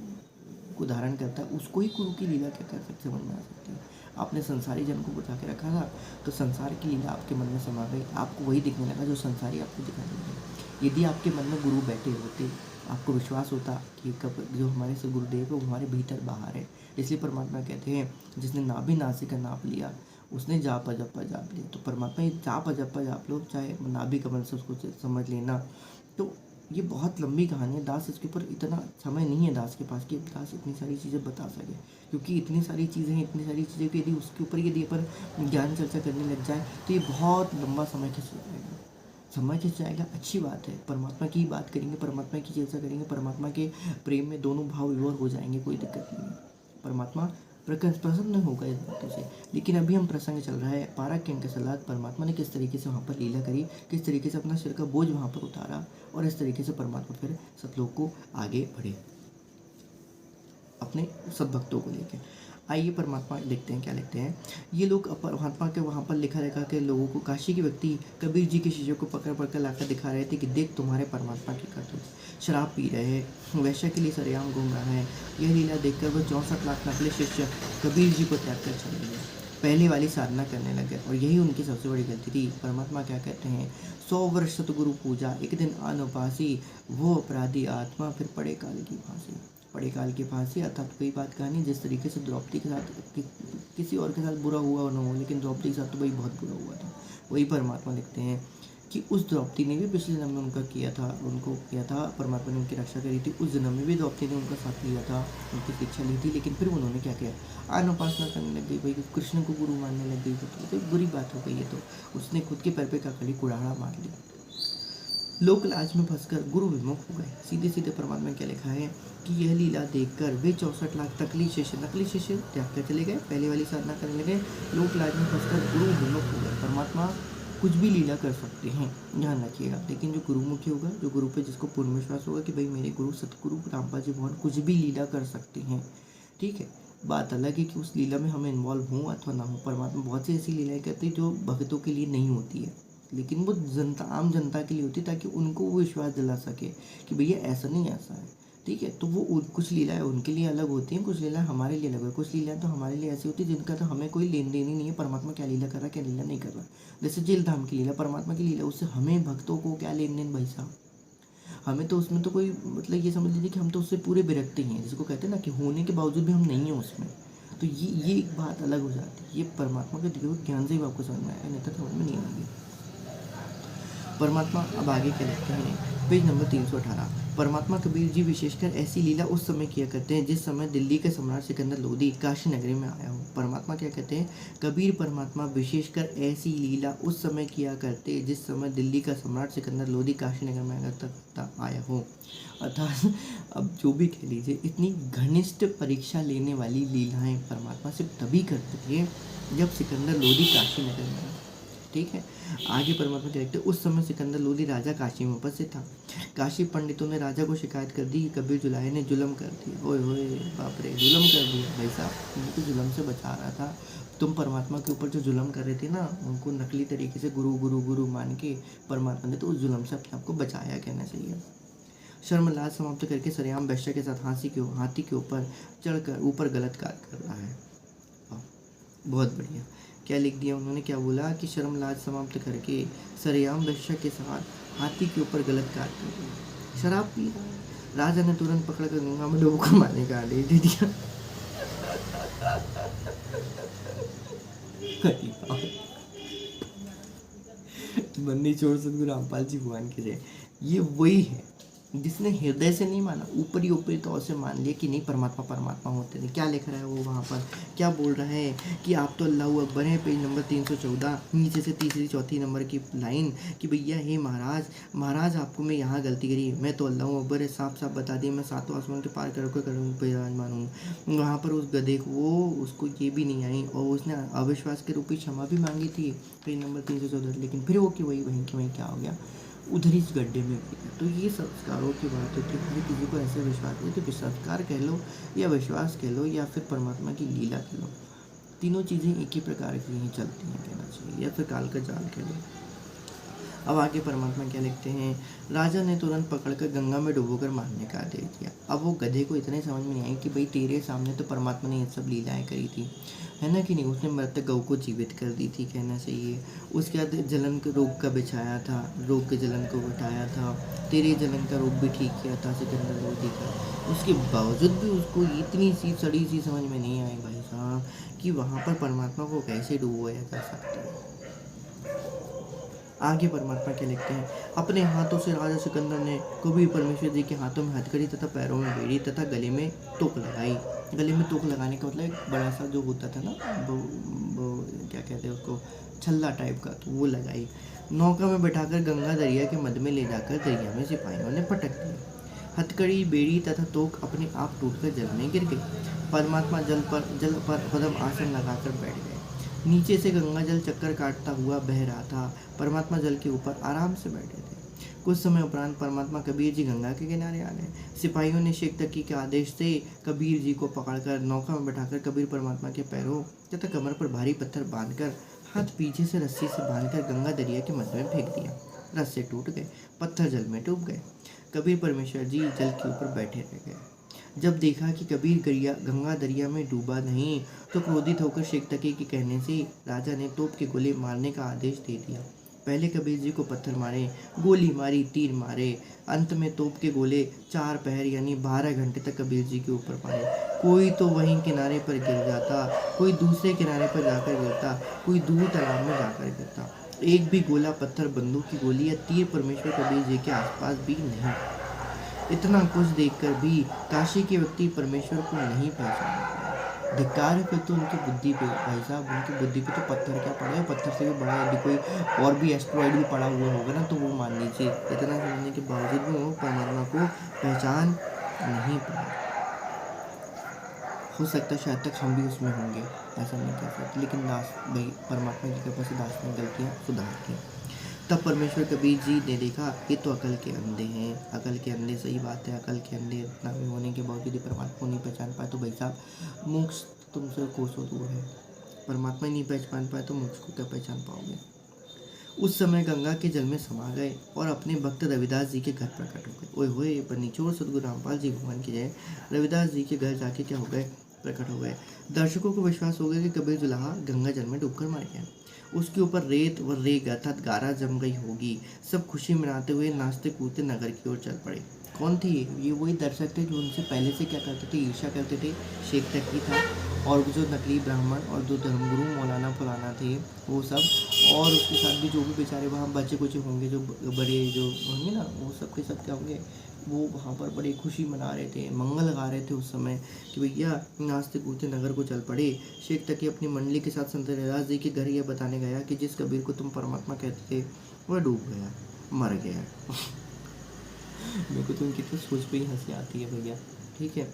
को धारण करता है उसको ही गुरु की लीला क्या कर सकते समझ में आ सकती है। आपने संसारी जन को बुझा के रखा था तो संसार की लीला आपके मन में समा गई, आपको वही दिखने लगा जो संसारी आपको दिखाई देंगे। यदि आपके मन में गुरु बैठे होते, आपको विश्वास होता कि कब जो हमारे से गुरुदेव है वो हमारे भीतर बाहर है। इसलिए परमात्मा कहते हैं जिसने नाभि नासिका का नाप लिया उसने जाप अजप्पा जाप लिया। तो परमात्मा ये जाप अजप्पा जाप लो, चाहे नाभि कमल से उसको समझ लेना। तो ये बहुत लंबी कहानी है, दास इसके ऊपर इतना समय नहीं है दास के पास कि दास इतनी सारी चीज़ें बता सके, क्योंकि इतनी सारी चीज़ें हैं, इतनी सारी चीज़ें कि यदि उसके ऊपर यदि अपन ज्ञान चर्चा करने लग जाए तो ये बहुत लंबा समय खिंच जाएगा। समय खिंच जाएगा, अच्छी बात है, परमात्मा की बात करेंगे, परमात्मा की चर्चा करेंगे, परमात्मा के प्रेम में दोनों भाव विभोर हो जाएंगे, कोई दिक्कत नहीं है। परमात्मा प्रसन्न होगा इस बातों से। लेकिन अभी हम प्रसंग चल रहा है पारक के अंक सलाद, परमात्मा ने किस तरीके से वहाँ पर लीला करी, किस तरीके से अपना सिर का बोझ वहाँ पर उतारा, और इस तरीके से परमात्मा फिर सतलोक को आगे बढ़े अपने सद्भक्तों को लेकर। आइए परमात्मा देखते हैं क्या लिखते हैं ये लोग। परमात्मा के वहाँ पर लिखा रेखा के लोगों को, काशी के व्यक्ति कबीर जी के शिष्यों को पकड़ पकड़ लाकर दिखा रहे थे कि देख तुम्हारे परमात्मा की करतूत। शराब पी रहे हैं, वैश्य के लिए सरेआम घूम रहा है। यह लीला देखकर वह 64 लाख नकली शिष्य कबीर जी को त्याग कर चले गए, पहले वाली साधना करने लगे, और यही उनकी सबसे बड़ी गलती थी। परमात्मा क्या कहते हैं, 100 वर्ष सतगुरु पूजा, एक दिन आन उपासी, वो अपराधी आत्मा फिर पड़े काल की फांसी। पड़े काल की फांसी अर्थात कोई बात कहानी, जिस तरीके से द्रौपदी के साथ किसी और के साथ बुरा हुआ न हो, लेकिन द्रौपदी के साथ तो भाई बहुत बुरा हुआ था। वही परमात्मा लिखते हैं कि उस द्रौपदी ने भी पिछले जन्म में उनका किया था, परमात्मा ने उनकी रक्षा करी थी। उस जन्म में भी द्रौपदी ने उनका साथ लिया था, उनकी शिक्षा ली थी, लेकिन फिर उन्होंने क्या किया, आन उपासना करने लग गई, भाई कृष्ण को गुरु मानने लग गई। तो बुरी बात हो गई है, तो उसने खुद के पैर पे काकड़ी कुड़ाड़ा मार लिया, लोक लाज में फंसकर गुरु विमुख हो गए। सीधे सीधे परमात्मा क्या लिखा है कि यह लीला देखकर वे 64 लाख नकली शिष्य त्याग कर चले गए, पहले वाली साधना करने लगे, लोक लाज में फंसकर गुरु विमुख हो गए। परमात्मा कुछ भी लीला कर सकते हैं, ध्यान रखिएगा, लेकिन जो गुरुमुखी होगा, जो गुरु पे जिसको पूर्ण विश्वास होगा कि भाई मेरे गुरु सतगुरु रामपाल जी भगवान कुछ भी लीला कर सकते हैं, ठीक है। बात अलग है कि उस लीला में हम इन्वॉल्व हों अथवा ना हो। परमात्मा बहुत सी ऐसी लीलाएं करती है जो भक्तों के लिए नहीं होती है, लेकिन वो जनता, आम जनता के लिए होती है, ताकि उनको वो विश्वास दिला सके कि भैया ऐसा नहीं ऐसा है, ठीक है। तो वो कुछ लीलाएं उनके लिए अलग होती हैं, कुछ लीलाएं हमारे लिए अलग है। कुछ लीलाएं तो हमारे लिए ऐसी होती है जिनका तो हमें कोई लेन देन ही नहीं है, परमात्मा क्या लीला कर रहा है क्या लीला नहीं कर रहा। जैसे जेल धाम की लीला, परमात्मा की लीला, उससे हमें भक्तों को क्या लेन देन भाई साहब। हमें तो उसमें तो कोई मतलब ये समझ लीजिए कि हम तो उससे पूरे विरक्ति हैं, जिसको कहते हैं ना कि होने के बावजूद भी हम नहीं हैं उसमें। तो ये एक बात अलग हो जाती है। ये परमात्मा के दिए हुए ज्ञान से ही आपको समझ में आएगा, नहीं तो समझ में नहीं आएगी। परमात्मा अब आगे क्या लिखते हैं, पेज नंबर 318। परमात्मा कबीर जी विशेषकर ऐसी लीला उस समय किया करते हैं जिस समय दिल्ली के सम्राट सिकंदर लोदी काशी नगरी में आया हो। परमात्मा क्या कहते हैं, कबीर परमात्मा विशेषकर ऐसी लीला उस समय किया करते हैं जिस समय दिल्ली का सम्राट सिकंदर लोदी काशी नगर में आया हो। अर्थात अब जो भी कह लीजिए, इतनी घनिष्ठ परीक्षा लेने वाली लीलाएं परमात्मा सिर्फ तभी करते थे जब सिकंदर लोदी काशी नगर में आए, ठीक है। आगे परमात्मा क्या लिखते हैं, उस समय सिकंदर लोदी राजा काशी में उपस्थित था। काशी पंडितों ने राजा को शिकायत कर दी कि कबीर जुलाहे ने जुल्म कर दिया। ओए होए बाप रे, जुल्म कर दिया भाई साहब, उनको जुल्म से बचा रहा था। तुम परमात्मा के ऊपर जो जुल्म कर रहे थे ना, उनको नकली तरीके से गुरु गुरु गुरु मान के परमात्मा ने तो उस जुल्म से अपने आप को बचाया, कहना चाहिए। शर्म लाज समाप्त करके सरेआम वैश्य के साथ हाथी के ऊपर चढ़कर ऊपर गलत कार्य कर रहा है। बहुत बढ़िया, क्या लिख दिया उन्होंने, क्या बोला कि शर्म लाज समाप्त करके सरेआम वैश्य के साथ हाथी के ऊपर गलत कार्य कर रहा है, शराब पी रहा है। राजा ने तुरंत पकड़कर गंगा में डूबकर मारने का आदेश दे दिया। बंदी छोड़ सदगुरु रामपाल जी भगवान की जय। ये वही है जिसने हृदय से नहीं माना, ऊपरी तौर से मान लिया कि नहीं परमात्मा परमात्मा होते थे। क्या लिख रहा है वो वहाँ पर, क्या बोल रहा है कि आप तो अल्लाह अकबर हैं, पेज नंबर 314 नीचे से तीसरी चौथी नंबर की लाइन, कि भैया हे महाराज आपको मैं यहाँ गलती करी, मैं तो अल्लाह अकबर है, साफ साफ बता दिया, मैं सातों आसमान के पार कर विराजमान हूँ। वहाँ पर उस गधे को उसको ये भी नहीं आई और उसने अविश्वास के रूप में क्षमा भी मांगी थी, पेज नंबर 314, लेकिन फिर वो कि वहीं क्या हो गया, उधर ही इस गड्ढे में गिरा। तो ये संस्कारों की बात होती है। हर किसी को ऐसे विश्वास नहीं, तो संस्कार कह लो या विश्वास कह लो या फिर परमात्मा की लीला कह लो, तीनों चीज़ें एक ही प्रकार की ही चलती हैं, कहना चाहिए, या फिर काल का जाल कह लो। अब आगे परमात्मा क्या लिखते हैं, राजा ने तुरंत पकड़कर गंगा में डुबोकर मारने का आदेश दिया। अब वो गधे को इतने समझ में नहीं आई कि भाई तेरे सामने तो परमात्मा ने ये सब लीलाएं करी थी, है ना कि नहीं, उसने मृतक गऊ को जीवित कर दी थी, कहना चाहिए। उसके बाद जलन के रोग का बिछाया था, रोग के जलन को बिठाया था, तेरे जलन का रोग भी ठीक किया था सिकंदर लोदी का। उसके बावजूद भी उसको इतनी सी सड़ी सी समझ में नहीं आई भाई साहब कि वहाँ पर परमात्मा को कैसे डुबोया जा सकता है। आगे परमात्मा क्या लिखते हैं, अपने हाथों से राजा सिकंदर ने कबीर परमेश्वर जी के हाथों में हथकड़ी तथा पैरों में बेड़ी तथा गले में तोक लगाई। गले में तोक लगाने का मतलब एक बड़ा सा जो होता था ना, वो क्या कहते हैं उसको, छल्ला टाइप का, तो वो लगाई। नौका में बैठाकर गंगा दरिया के मध्य में ले जाकर दरिया में सिपाहियों ने पटक दिया। हथकड़ी, बेड़ी तथा तोक अपने आप टूटकर जल में गिर गई। परमात्मा जल पर पद्म आसन लगाकर बैठ गए। नीचे से गंगा जल चक्कर काटता हुआ बह रहा था। परमात्मा जल के ऊपर आराम से बैठे थे। कुछ समय उपरांत परमात्मा कबीर जी गंगा के किनारे आ गए। सिपाहियों ने शेख तकी के आदेश से कबीर जी को पकड़कर नौका में बैठाकर कबीर परमात्मा के पैरों तथा कमर पर भारी पत्थर बांधकर हाथ पीछे से रस्सी से बांधकर गंगा दरिया के मध्य में फेंक दिया। रस्से टूट गए, पत्थर जल में डूब गए। कबीर परमेश्वर जी जल के ऊपर बैठे रह गए। जब देखा कि कबीर गंगा दरिया में डूबा नहीं, तो क्रोधित होकर शेख तकी के कहने से राजा ने तोप के गोले मारने का आदेश दे दिया। पहले कबीर जी को पत्थर मारे, गोली मारी, तीर मारे, अंत में तोप के गोले 4 पहर यानी 12 घंटे तक कबीर जी के ऊपर मारे। कोई तो वहीं किनारे पर गिर जाता, कोई दूसरे किनारे पर जाकर गिरता, कोई दूर तालाब में जाकर गिरता। एक भी गोला, पत्थर, बंदूक की गोली या तीर परमेश्वर कबीर जी के आसपास भी नहीं। इतना कुछ देखकर भी काशी के व्यक्ति परमेश्वर को नहीं पहचान पाए। धिक्कार पे तो उनकी बुद्धि पे, भाई साहब उनकी बुद्धि पे तो पत्थर क्या पड़ा है, पत्थर से भी बड़ा यदि कोई और भी एस्ट्रॉइड भी पड़ा हुआ होगा ना तो वो मान लीजिए। इतना समझने के बावजूद भी वो परमात्मा को पहचान नहीं पाए। हो सकता है शायद तक हम भी उसमें होंगे, ऐसा नहीं कह सकते, लेकिन दास भाई परमात्मा की कृपा से दास ने गलतियाँ सुधार की। तब परमेश्वर कबीर जी ने देखा ये तो अकल के अंधे हैं। अकल के अंधे, सही बात है, अकल के अंधे इतना भी होने के बावजूद भी परमात्मा को नहीं पहचान पाए तो भाई साहब मोक्ष तुमसे कोसों दूर है। परमात्मा ही नहीं पहचान पाए तो मोक्ष को क्या पहचान पाओगे। उस समय गंगा के जल में समा गए और अपने भक्त रविदास जी के घर प्रकट हो गए। ओए होए बनीचोर सदगुरु रामपाल जी भगवान की जय। रविदास जी के घर जाके क्या हो गए, प्रकट हो गए। दर्शकों को विश्वास हो गया कि कबीर जुलाहा गंगा जल में डूबकर मर गया। उसके ऊपर रेत व रेग अर्थात गारा जम गई होगी। सब खुशी मनाते हुए नाचते कूदते नगर की ओर चल पड़े। कौन थे ये वही दर्शक थे जो उनसे पहले से क्या करते थे, ईर्ष्या करते थे। शेख तकी था और जो नकली ब्राह्मण और जो धर्मगुरु मौलाना फलाना थे वो सब, और उसके साथ भी जो भी बेचारे वहाँ बच्चे कुछ होंगे जो बड़े जो होंगे ना, वो सब के सब क्या होंगे, वो वहाँ पर बड़ी खुशी मना रहे थे, मंगल गा रहे थे उस समय कि भैया नाचते कूदते नगर को चल पड़े। शेख तकी अपनी मंडली के साथ संत रविदास जी के घर यह बताने गया कि जिस कबीर को तुम परमात्मा कहते थे वह डूब गया, मर गया। मेरे को तो उनकी तो सोच पे ही हंसी आती है भैया, ठीक है।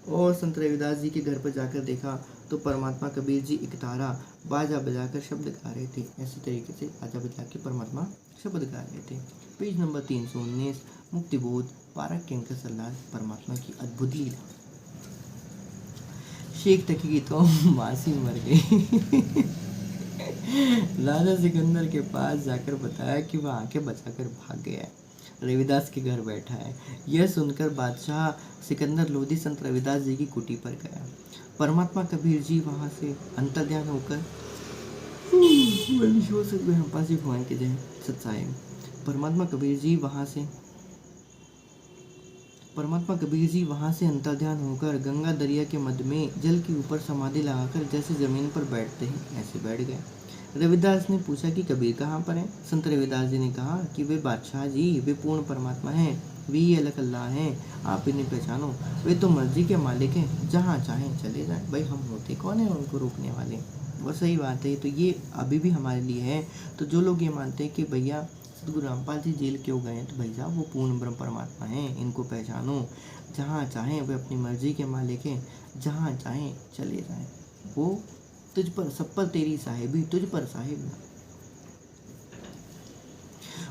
और संत रविदास जी के घर पर जाकर देखा तो परमात्मा कबीर जी एक तारा बाजा बजाकर शब्द गा रहे थे। ऐसी तरीके से बाजा बजा के परमात्मा शब्द गा रहे थे। पेज नंबर 319, मुक्तिबोध, पारक के अंक सलाह, परमात्मा की अद्भुत लीला। शेख तकी की तो मासी मर गई। राजा सिकंदर के पास जाकर बताया कि वह आंखें बचाकर भाग गया है, रविदास के घर बैठा है। यह सुनकर बादशाह सिकंदर लोधी संत रविदास जी की कुटी पर गया। परमात्मा कबीर जी वहां से अंतर्ध्यान होकर भगवान के जय सत्साए। परमात्मा कबीर जी वहां से अंतर्ध्यान होकर गंगा दरिया के मध्य में जल के ऊपर समाधि लगाकर जैसे जमीन पर बैठते हैं ऐसे बैठ गए। रविदास ने पूछा कि कबीर कहाँ पर हैं? संत रविदास जी ने कहा कि वे बादशाह जी, वे पूर्ण परमात्मा हैं, वे ही अलग अल्लाह हैं, आप इन्हें पहचानो, वे तो मर्जी के मालिक हैं, जहाँ चाहें चले जाएं। भाई हम होते कौन है उनको रोकने वाले? और सही बात है, तो ये अभी भी हमारे लिए है। तो जो लोग ये मानते हैं कि भैया सदगुरु रामपाल जी जेल क्यों गए, तो भाई साहब वो पूर्ण ब्रह्म परमात्मा हैं, इनको पहचानो, जहाँ चाहें वे अपनी मर्जी के मालिक हैं, जहाँ चाहें चले जाएं। वो तुझ पर सब पर तेरी साहिबी, तुझ पर साहिब ना।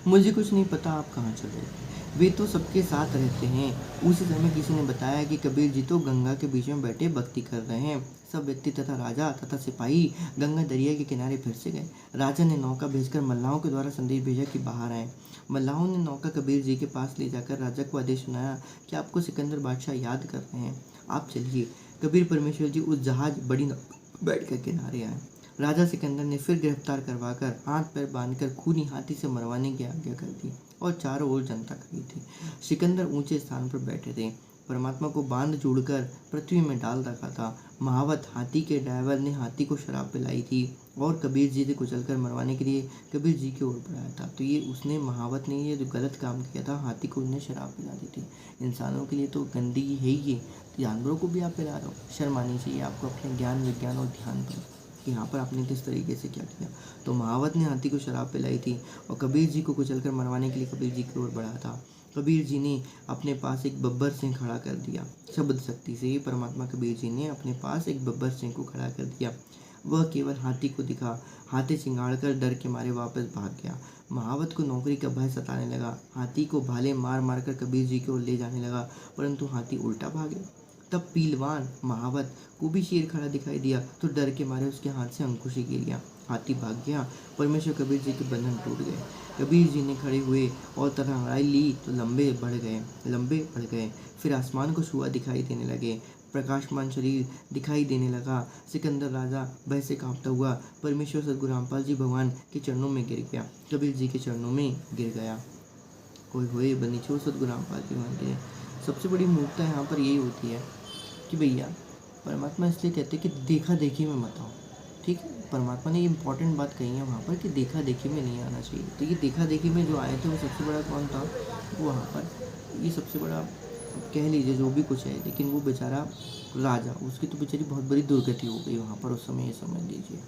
मुझे कुछ नहीं पता आप कहाँ चले, वे तो सबके साथ रहते हैं। उसी समय किसी ने बताया कि कबीर जी तो गंगा के बीच में बैठे भक्ति कर रहे हैं। सब व्यक्ति तथा राजा तथा सिपाही गंगा दरिया के किनारे फिर से गए। राजा ने नौका भेजकर मल्लाहों के द्वारा संदेश भेजा कि बाहर आए। मल्लाहों ने नौका कबीर जी के पास ले जाकर राजा को आदेश सुनाया कि आपको सिकंदर बादशाह याद कर रहे हैं, आप चलिए। कबीर परमेश्वर जी उस जहाज बड़ी बैठकर किनारे आए। राजा सिकंदर ने फिर गिरफ्तार करवाकर हाथ पैर बांधकर खूनी हाथी से मरवाने की आज्ञा कर दी और चारों ओर जनता खड़ी थी। सिकंदर ऊंचे स्थान पर बैठे थे। परमात्मा को बांध जोड़कर पृथ्वी में डाल रखा था। महावत हाथी के ड्राइवर ने हाथी को शराब पिलाई थी और कबीर जी से कुचलकर मरवाने के लिए कबीर जी की ओर बढ़ाया था। तो ये उसने महावत ने ये जो गलत काम किया था, हाथी को उसने शराब पिला दी थी। इंसानों के लिए तो गंदगी है ही ये, जानवरों को भी आप पिला रहे हो। शर्म आनी चाहिए आपको अपने ज्ञान विज्ञान और ध्यान पर कि यहाँ पर आपने किस तरीके से क्या किया। तो महावत ने हाथी को शराब पिलाई थी और कबीर जी को कुचलकर मरवाने के लिए कबीर जी की ओर बढ़ा था। कबीर जी ने अपने पास एक बब्बर सिंह खड़ा कर दिया। शब्द शक्ति से ही परमात्मा कबीर जी ने अपने पास एक बब्बर सिंह को खड़ा कर दिया। वह केवल हाथी को दिखा, हाथी चिंगाड़ कर डर के मारे वापस भाग गया। महावत को नौकरी का भय सताने लगा। हाथी को भाले मार मार कर कबीर जी की ओर ले जाने लगा, परंतु हाथी उल्टा भागे। तब पीलवान महावत को भी शेर खड़ा दिखाई दिया तो डर के मारे उसके हाथ से अंकुश ही गिर गया। हाथी भाग गया। परमेश्वर कबीर जी के बंधन टूट गए। कबीर जी ने खड़े हुए और तलवार ली तो लंबे बढ़ गए। फिर आसमान को छुआ दिखाई देने लगे। प्रकाशमान शरीर दिखाई देने लगा। सिकंदर राजा भय से कांपता हुआ परमेश्वर सदगुरु रामपाल जी भगवान के चरणों में गिर गया, कबीर जी के चरणों में गिर गया। कोई हुए बनी छोड़ सदगुरु रामपाल जी मान गए। सबसे बड़ी मूर्खता यहाँ पर यही होती है कि भैया परमात्मा इसलिए कहते हैं कि देखा देखी में मत आओ। ठीक है, परमात्मा ने ये इंपॉर्टेंट बात कही है वहाँ पर कि देखा देखी में नहीं आना चाहिए। तो ये देखा देखी में जो आए थे वो सबसे बड़ा कौन था? वो वहाँ पर ये सबसे बड़ा कह लीजिए जो भी कुछ है, लेकिन वो बेचारा राजा, उसकी तो बेचारी बहुत बड़ी दुर्गति हो गई वहाँ पर उस समय, ये समझ लीजिए।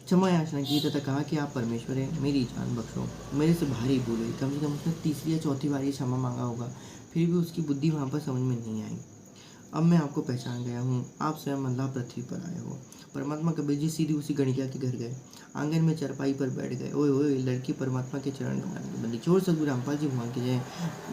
क्षमा याचना की तथा कहा कि आप परमेश्वर हैं, मेरी जान बख्शो, मेरे से भारी भूल हुई। कम से कम उसने तीसरी या चौथी बार ये क्षमा मांगा होगा, फिर भी उसकी बुद्धि वहाँ पर समझ में नहीं आई। अब मैं आपको पहचान गया हूँ, आप स्वयं अल्लाह पृथ्वी पर आए हो। परमात्मा कबीर जी सीधी उसी गणिका के घर गए। आंगन में चरपाई पर बैठ गए। ओए ओए, लड़की परमात्मा के चरण दबाने बंदी छोड़ सदगुरु रामपाल जी भगवान की जय।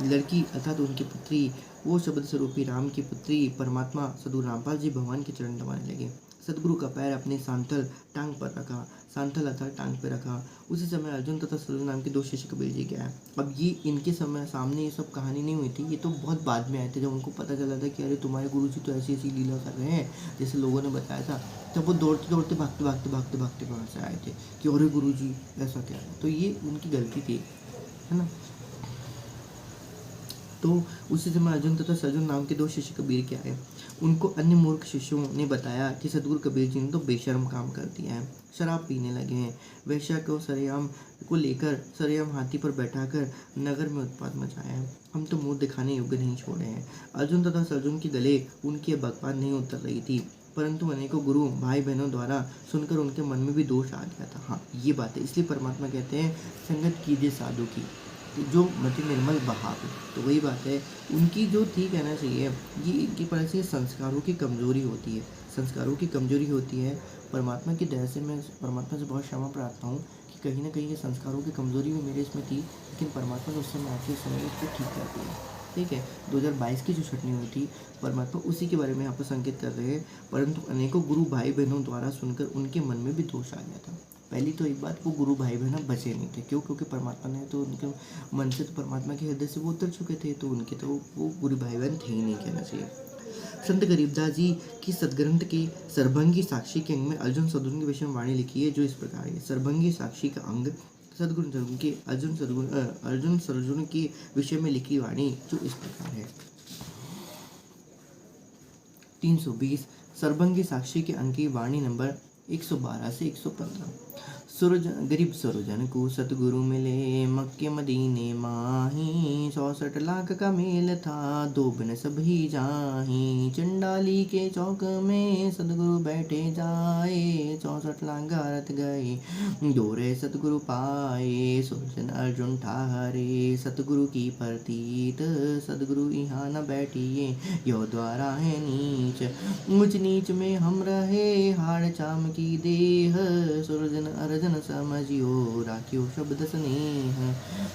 लड़की अर्थात उनकी पुत्री, वो शब्द स्वरूपी राम की पुत्री परमात्मा सदगुरु रामपाल जी भगवान के चरण दबाने लगे। सदगुरु का पैर अपने सांथल टांग पर रखा, सांथल अर्थात टांग पर रखा। उसी समय अर्जुन तथा सलून नाम के दो शिष्य कबीर जी के आए। अब ये इनके समय सामने ये सब कहानी नहीं हुई थी, ये तो बहुत बाद में आए थे। जब उनको पता चला था कि अरे तुम्हारे गुरु जी तो ऐसी ऐसी लीला कर रहे हैं जैसे लोगों ने बताया था, तब वो दौड़ते दौड़ते भागते वहाँ से आए थे कि अरे गुरु जी ऐसा क्या है। तो ये उनकी गलती थी, है ना। तो उसी समय अर्जुन तथा सलून नाम के दो शिष्य कबीर के आए। उनको अन्य मूर्ख शिष्यों ने बताया कि सदगुरु कबीर जी ने तो बेशर्म काम कर दिया है, शराब पीने लगे हैं। वैश्या को सरेआम को लेकर सरेआम हाथी पर बैठाकर नगर में उत्पात मचाया है। हम तो मुंह दिखाने योग्य नहीं छोड़े हैं। अर्जुन तथा सलून के गले उनकी बकवाद नहीं उतर रही थी, परंतु अनेकों गुरु भाई बहनों द्वारा सुनकर उनके मन में भी दोष आ गया था। हाँ, ये बात है, इसलिए परमात्मा कहते हैं संगत कीजिए साधु की। जो मति निर्मल बहाव। तो वही बात है, उनकी जो थी कहना चाहिए, ये इनकी तरह से संस्कारों की कमज़ोरी होती है, संस्कारों की कमज़ोरी होती है। परमात्मा की दया से मैं परमात्मा से बहुत क्षमा प्रार्थना हूँ कि कहीं न कहीं ये संस्कारों की कमज़ोरी भी मेरे इसमें थी, लेकिन परमात्मा ने उस समय आज के समय में उसको ठीक कर दिया। ठीक है, 2022 की जो छँटनी हुई थी, परमात्मा उसी के बारे में यहाँ पर संकेत कर रहे हैं, परंतु अनेकों गुरु भाई-बहनों द्वारा सुनकर उनके मन में भी दोष आ गया था। पहली तो एक बात, वो गुरु भाई-बहन बचे नहीं थे। क्यों? क्योंकि परमात्मा ने तो उनके मन से, तो परमात्मा के हृदय से वो उतर चुके थे, तो उनके तो वो गुरु भाई-बहन थे ही नहीं कहना चाहिए। संत गरीबदास जी की सदग्रंथ के सरभंगी साक्षी के अंग में अर्जुन सद्गुरु के विषय में वाणी लिखी है, जो इस प्रकार है। सरभंगी साक्षी का अंग सद्गुरु के अर्जुन सद्गुरु के विषय में लिखी वाणी जो इस प्रकार है। 320 सरभंगी साक्षी के अंक की वाणी नंबर 112 से 115। गरीब सुरजन को सतगुरु मिले, मक्के मदीने माही, 64 लाख का मेल था, दो बिन सब ही जाही। चंडाली के चौक में सतगुरु बैठे जाए, 64 लाख गारत गए, दोरे सतगुरु पाए। सुरजन अर्जुन ठाहरे, सतगुरु की प्रतीत, सतगुरु यहाँ न बैठिए, यो द्वारा है नीच। ऊंच नीच में हम रहे, हाड़ चाम की देह, सुरजन अर्जुन समझियो, राखियो शब्द स्नेह।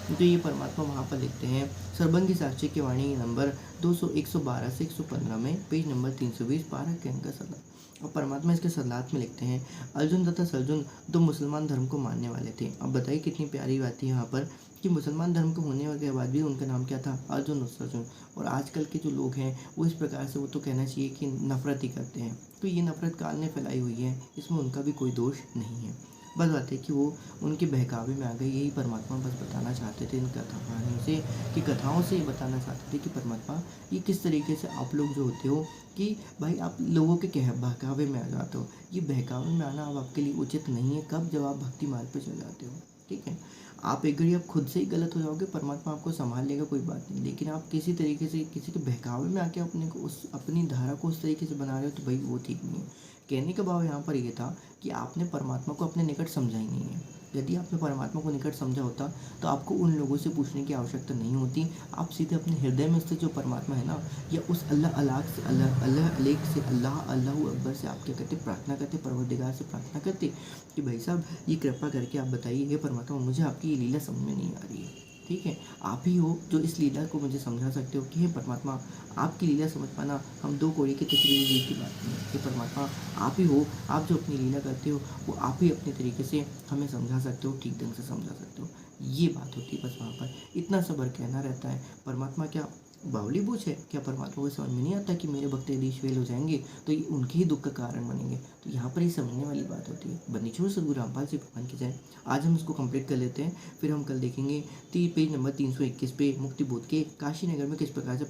तो ये परमात्मा वहाँ पर लिखते हैं सरभंगी साक्षी की वाणी नंबर 112 से 115 में, पेज नंबर 320, 12 के अंक का सलाह। और परमात्मा इसके सलाहत में लिखते हैं, अर्जुन तथा सर्जुन दो मुसलमान धर्म को मानने वाले थे। अब बताइए कितनी प्यारी बात है यहाँ पर कि मुसलमान धर्म को होने के बाद भी उनका नाम क्या था? अर्जुन और सर्जुन। और आजकल के जो लोग हैं वो इस प्रकार से, वो तो कहना चाहिए कि नफरत ही करते हैं। तो ये नफरत काल ने फैलाई हुई है, इसमें उनका भी कोई दोष नहीं है। बस बात है कि वो उनके बहकावे में आ गए। यही परमात्मा बस बताना चाहते थे इन कहानियों से, कि कथाओं से ये बताना चाहते थे कि परमात्मा ये किस तरीके से आप लोग जो होते हो कि भाई आप लोगों के बहकावे में आ जाते हो। ये बहकावे में आना अब आपके लिए उचित नहीं है। कब? जब आप भक्ति मार्ग पे चल जाते हो। ठीक है, आप एक घड़ी आप खुद से ही गलत हो जाओगे, परमात्मा आपको संभाल लेगा, कोई बात नहीं। लेकिन आप किसी तरीके से किसी के बहकावे में आके अपने को अपनी धारा को उस तरीके से बना रहे हो, तो भाई वो ठीक नहीं है। कहने का भाव यहाँ पर ये था कि आपने परमात्मा को अपने निकट समझा ही नहीं है। यदि आपने परमात्मा को निकट समझा होता तो आपको उन लोगों से पूछने की आवश्यकता नहीं होती। आप सीधे अपने हृदय में स्थित जो परमात्मा है ना, या उस अल्लाह से अल्लाह अकबर से आप क्या करते? प्रार्थना करते, परवरदिगार से प्रार्थना करते कि भाई साहब ये कृपा करके आप बताइए, हे परमात्मा मुझे आपकी ये लीला समझ में नहीं आ रही है। ठीक है, आप ही हो जो इस लीला को मुझे समझा सकते हो कि हे परमात्मा आपकी लीला समझ पाना हम दो कौड़ी के तीसरी की बात नहीं है। हे परमात्मा आप ही हो, आप जो अपनी लीला करते हो वो आप ही अपने तरीके से हमें समझा सकते हो, ठीक ढंग से समझा सकते हो। ये बात होती है बस वहाँ पर, इतना सब्र कहना रहता है। परमात्मा क्या बावली बूझ है? क्या परमात्मा को समझ में नहीं आता कि मेरे भक्त यदि फेल हो जाएंगे तो ये उनके ही दुख का कारण बनेंगे? तो यहाँ पर ही समझने वाली बात होती है। बंदीछोड़ सद्गुरु रामपाल जी भगवान की जय। आज हम इसको कंप्लीट कर लेते हैं, फिर हम कल देखेंगे पेज नंबर 321 पे मुक्ति बोध के काशी नगर में किस प्रकार से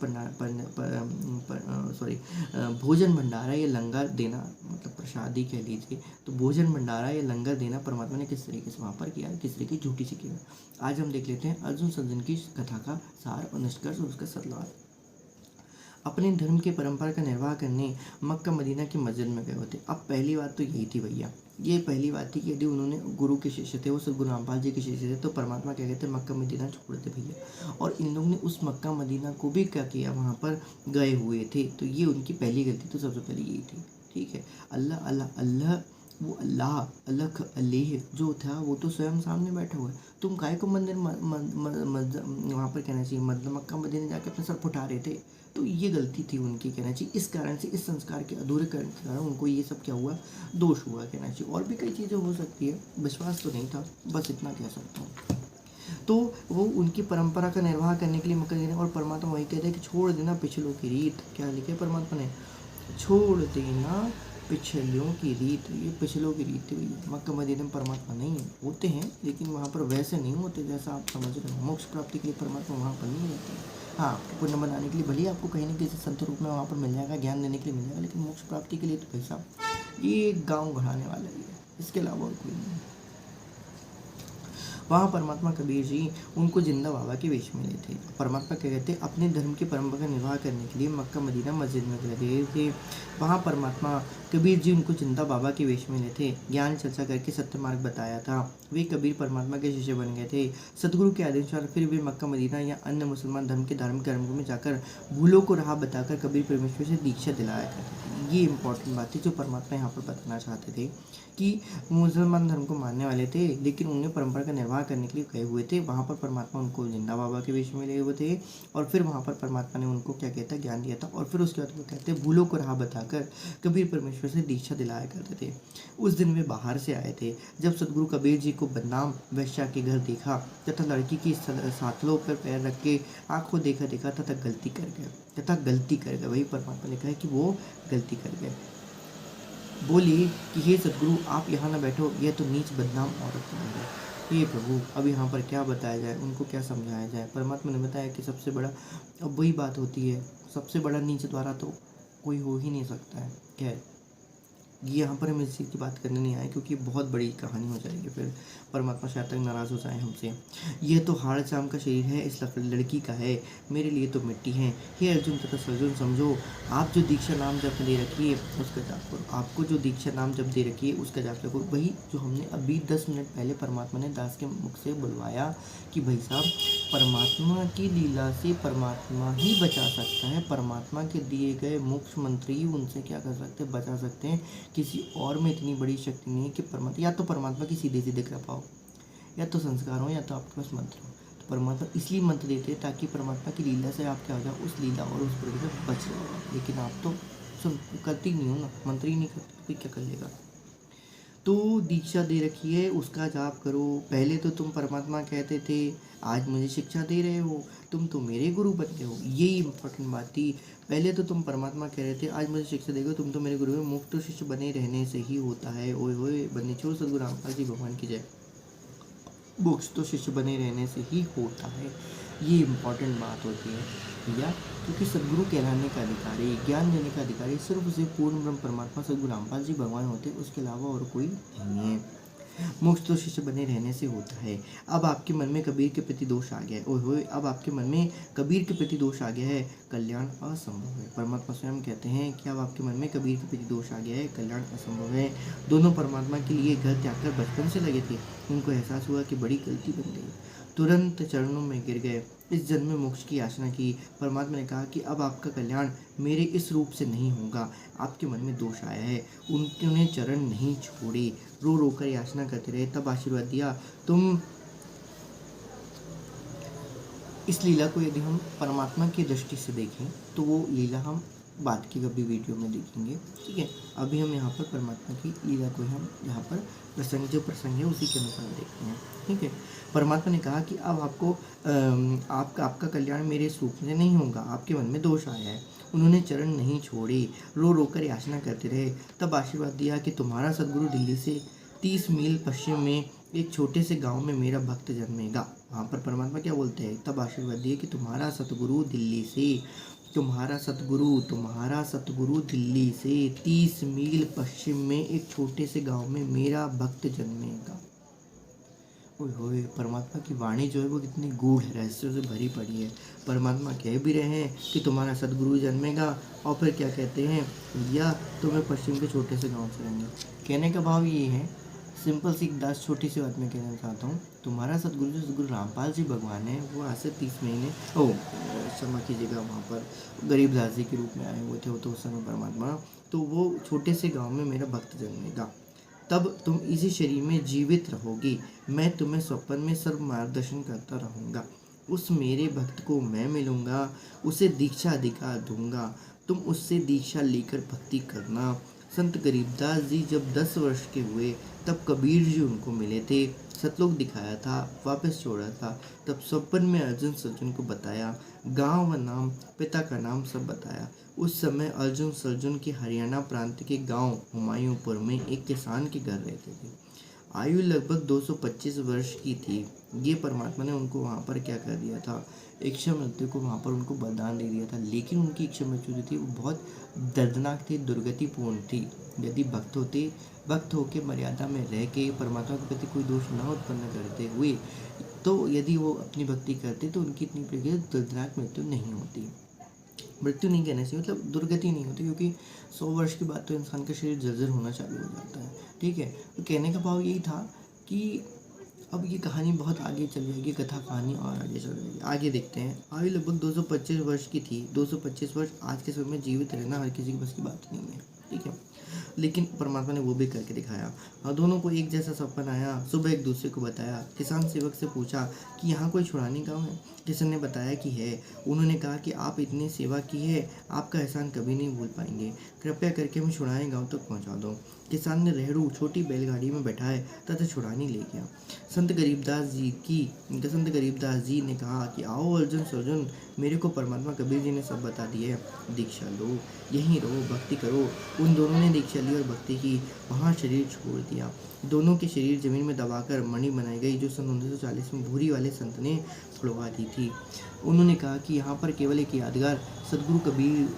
भोजन भंडारा या लंगर देना, मतलब प्रसादी कह लीजिए, तो भोजन भंडारा या लंगर देना परमात्मा ने किस तरीके से वहाँ पर किया, किस तरीके की झूठी से किया। आज हम देख लेते हैं अर्जुन सर्जुन की कथा का सार और निष्कर्ष और उसका सदलाभ। अपने धर्म के परंपरा का निर्वाह करने मक्का मदीना की मस्जिद में गए होते। अब पहली बात तो यही थी भैया, ये पहली बात थी कि यदि उन्होंने गुरु के शिष्य थे, वो सद्गुरु रामपाल जी के शिष्य थे, तो परमात्मा क्या कहते मक्का मदीना छोड़ दे भैया। और इन लोगों ने उस मक्का मदीना को भी क्या किया, वहाँ पर गए हुए थे। तो ये उनकी पहली गलती तो सबसे पहले यही थी। ठीक है, अल्लाह अल्लाह अल्लाह, वो अल्लाह अलख अलेह जो था वो तो स्वयं सामने बैठा हुआ है। तुम काय को मंदिर वहाँ पर कहना चाहिए मतलब मक्का मदीना जाके अपना सर फुटा रहे थे। तो ये गलती थी उनकी कहना चाहिए। इस कारण से, इस संस्कार के अधूरे कारण के कारण उनको ये सब क्या हुआ, दोष हुआ कहना चाहिए। और भी कई चीज़ें हो सकती है, विश्वास तो नहीं था, बस इतना कह सकता हूँ। तो वो उनकी परंपरा का निर्वाह करने के लिए मक्का मदीना, और परमात्मा वही कहते हैं कि छोड़ देना पिछलों की रीत। क्या लिखे परमात्मा ने? छोड़ देना पिछलियों की रीत। ये पिछलों की रीत थी। मक्का मदीना में परमात्मा नहीं होते हैं, लेकिन वहाँ पर वैसे नहीं होते जैसा आप समझ रहे हो। मोक्ष प्राप्ति के लिए परमात्मा वहाँ पर नहीं रहते। हाँ, पुण्य बनाने के लिए भले आपको कहीं ना किसी संत रूप में वहाँ पर मिल जाएगा, ज्ञान देने के लिए मिल जाएगा, लेकिन मोक्ष प्राप्ति के लिए तो भाई साहब ये गाँव बढ़ाने वाला ही है, इसके अलावा और कोई नहीं। वहाँ परमात्मा कबीर जी उनको जिंदा बाबा के वेश में ले थे। परमात्मा क्या कहते, अपने धर्म की परंपरा का निर्वाह करने के लिए मक्का मदीना मस्जिद में गए थे। वहाँ परमात्मा कबीर जी उनको जिंदा बाबा के वेश में ले थे, ज्ञान चर्चा करके सत्य मार्ग बताया था। वे कबीर परमात्मा के शिष्य बन गए थे। सतगुरु के आदेशानुसार फिर वे मक्का मदीना या अन्य मुसलमान धर्म के धार्मिक कर्मों में जाकर भूलों को राह बताकर कबीर परमेश्वर से दीक्षा दिलाया करते थे। ये इंपॉर्टेंट बात है जो परमात्मा यहाँ पर बताना चाहते थे कि मुसलमान धर्म को मानने वाले थे, लेकिन उन्हें परंपरा का निर्वाह करने के लिए गए हुए थे। वहाँ पर परमात्मा उनको जिंदा बाबा के वेश में ले हुए थे और फिर वहाँ पर परमात्मा ने उनको क्या कहता है, ज्ञान दिया था। और फिर उसके बाद वो कहते हैं भूलों को राह बताकर कबीर परमेश्वर से दीक्षा दिलाया करते थे। उस दिन वे बाहर से आए थे जब सदगुरु कबीर जी को बदनाम वेश्या के घर देखा तथा लड़की की सातलों पर पैर रख के आंखों देखा तथा गलती कर गए। वही परमात्मा ने कहा है कि वो गलती कर गए। बोली कि हे सदगुरु, आप यहाँ ना बैठो, यह तो नीच बदनाम औरत है। हे प्रभु, अब यहाँ पर क्या बताया जाए, उनको क्या समझाया जाए। परमात्मा ने बताया कि सबसे बड़ा, अब वही बात होती है, सबसे बड़ा नीच द्वारा तो कोई हो ही नहीं सकता है। खैर, यहाँ पर हम इस चीज़ की बात करने नहीं आए क्योंकि बहुत बड़ी कहानी हो जाएगी, फिर परमात्मा शायद तक नाराज़ हो जाए हमसे। यह तो हाड़ चाम का शरीर है, इस लड़की का है, मेरे लिए तो मिट्टी है। हे अर्जुन तथा सर्जुन, समझो, आप जो दीक्षा नाम जप दे रखी है उसका जाप करो। आपको जो दीक्षा नाम जप दे रखी है उसका जाप करो। वही जो हमने अभी 10 मिनट पहले परमात्मा ने दास के मुख से बुलवाया कि भाई साहब, परमात्मा की लीला से परमात्मा ही बचा सकता है। परमात्मा के दिए गए मोक्ष मंत्र ही उनसे क्या कर सकते हैं, बचा सकते हैं। किसी और में इतनी बड़ी शक्ति नहीं है कि परमात्मा, या तो परमात्मा की सीधे सीधे कृपा हो, या तो संस्कार हो, या तो आपके पास मंत्र हो। तो परमात्मा इसलिए मंत्र देते हैं ताकि परमात्मा की लीला से आप क्या हो जाओ, उस लीला और उस प्रगति से बच जाओ। लेकिन आप तो करती नहीं हो ना, मंत्र ही नहीं करते, कोई क्या कर लेगा। तो दीक्षा दे रखी है, उसका जाप करो। पहले तो तुम परमात्मा कहते थे, आज मुझे शिक्षा दे रहे हो, तुम तो मेरे गुरु बनते हो। यही इंपॉर्टेंट बात थी। पहले तो तुम परमात्मा कह रहे थे, आज मुझे शिक्षा देगा, तुम तो मेरे गुरु हो। मुक्त शिष्य बने रहने से ही होता है। ओए होए, बंदी छोड़, सदगुरु रामपाल जी भगवान की जय। मोक्ष तो शिष्य बने रहने से ही होता है। ये इम्पॉर्टेंट बात होती है भैया, क्योंकि सदगुरु कहलाने का अधिकारी, ज्ञान देने का अधिकारी सिर्फ उसे पूर्ण ब्रह्म परमात्मा सदगुरु रामपाल जी भगवान होते, उसके अलावा और कोई नहीं है। मोक्ष तो शिष्य बने रहने से होता है। अब आपके मन में कबीर के प्रति दोष आ गया है। ओए होए, अब आपके मन में कबीर के प्रति दोष आ गया है, कल्याण असंभव है। परमात्मा स्वयं कहते हैं कि अब आपके मन में कबीर के प्रति दोष आ गया है, कल्याण असंभव है। दोनों परमात्मा के लिए घर त्याग कर बचपन से लगे थे। उनको एहसास हुआ कि बड़ी गलती बन गई, तुरंत चरणों में गिर गए, इस जन्म में मोक्ष की याचना की। परमात्मा ने कहा कि अब आपका कल्याण मेरे इस रूप से नहीं होगा। आपके मन में दोष आया है। उन्होंने चरण नहीं छोड़े, रो रो कर याचना करते रहे, तब आशीर्वाद दिया। तुम इस लीला को यदि हम परमात्मा की दृष्टि से देखें तो वो लीला हम बाद की कभी वीडियो में देखेंगे, ठीक है। अभी हम यहाँ पर परमात्मा की लीला को हम यहाँ पर जो प्रसंग है उसी के अनुसार देखते हैं, ठीक है। परमात्मा ने कहा कि अब आपका कल्याण मेरे रूप से नहीं होगा, आपके मन में दोष आया है। उन्होंने चरण नहीं छोड़े, रो रो कर याचना करते रहे, तब आशीर्वाद दिया कि तुम्हारा सदगुरु दिल्ली से 30 मील पश्चिम में एक छोटे से गांव में मेरा भक्त जन्मेगा। वहाँ पर परमात्मा क्या बोलते हैं, तब आशीर्वाद दिए कि तुम्हारा सतगुरु दिल्ली से 30 मील पश्चिम में एक छोटे से गांव में मेरा भक्त जन्मेगा। ओए होए, परमात्मा की वाणी जो है वो कितनी गूढ़ रहस्यों से भरी पड़ी है। परमात्मा कह भी रहे हैं कि तुम्हारा सदगुरु जन्मेगा, और फिर क्या कहते हैं, या तुम्हें पश्चिम के छोटे से गांव से रहेंगे। कहने का भाव ये है, सिंपल सी 10 छोटी सी बात मैं कहना चाहता हूँ। तुम्हारा सदगुरु रामपाल जी भगवान है, वो आज से 30 महीने क्षमा कीजिएगा, वहाँ पर गरीबदास जी के रूप में आए हुए थे, वो तो उस समय परमात्मा। तो वो छोटे से गांव में मेरा भक्त जन्मेगा, तब तुम इसी शरीर में जीवित रहोगे। मैं तुम्हें स्वप्न में सर्व मार्गदर्शन करता रहूँगा। उस मेरे भक्त को मैं मिलूँगा, उसे दीक्षा अधिकार दूंगा, तुम उससे दीक्षा लेकर भक्ति करना। संत गरीबदास जी जब 10 वर्ष के हुए तब कबीर जी उनको मिले थे, सतलोक दिखाया था, वापस छोड़ा था। तब स्वप्न में अर्जुन सर्जुन को बताया, गांव व नाम, पिता का नाम सब बताया। उस समय अर्जुन सर्जुन के हरियाणा प्रांत के गांव हुमायूंपुर में एक किसान के घर रहते थे। आयु लगभग 225 वर्ष की थी। ये परमात्मा ने उनको वहाँ पर क्या कर दिया था, इच्छा मृत्यु को वहाँ पर उनको बलिदान दे दिया था। लेकिन उनकी इच्छा मृत्यु जो थी वो बहुत दर्दनाक थी, दुर्गतिपूर्ण थी। यदि भक्त होकर मर्यादा में रह के परमात्मा के प्रति कोई दोष न उत्पन्न करते हुए, तो यदि वो अपनी भक्ति करते तो उनकी इतनी दर्दनाक मृत्यु नहीं होती। मृत्यु नहीं कहना चाहिए, मतलब दुर्गति नहीं होती, क्योंकि 100 वर्ष के बाद तो इंसान का शरीर जर्जर होना चालू हो जाता है। ठीक है, तो कहने का भाव यही था कि अब ये कहानी बहुत आगे चल जाएगी, कथा कहानी और आगे चल जाएगी। आगे देखते हैं। आयु लगभग 225 वर्ष की थी। 225 वर्ष आज के समय में जीवित रहना हर किसी के बस की बात नहीं है। ठीक है, लेकिन परमात्मा ने वो भी करके दिखाया। और दोनों को एक जैसा सपना आया। सुबह एक दूसरे को बताया। किसान सेवक से पूछा कि यहाँ कोई छुड़ानी गाँव है। किसान ने बताया कि है। उन्होंने कहा कि आप इतनी सेवा की है, आपका एहसान कभी नहीं भूल पाएंगे। कृपया करके हमें छुड़ाने गाँव तक पहुँचा दो। किसान ने रेहरू छोटी बैलगाड़ी में बैठाए तथा छुड़ानी ले गया। संत गरीबदास जी ने कहा कि आओ अर्जुन सर्जुन, मेरे को परमात्मा कबीर जी ने सब बता दिया है। दीक्षा लो, यहीं रहो, भक्ति करो। उन दोनों ने दीक्षा ली और भक्ति की। वहाँ शरीर छोड़ दिया। दोनों के शरीर जमीन में दबाकर मणि बनाई गई, जो सन 1940 में भूरी वाले संत ने छुड़वा दी थी। उन्होंने कहा कि यहाँ पर केवल एक यादगार सदगुरु कबीर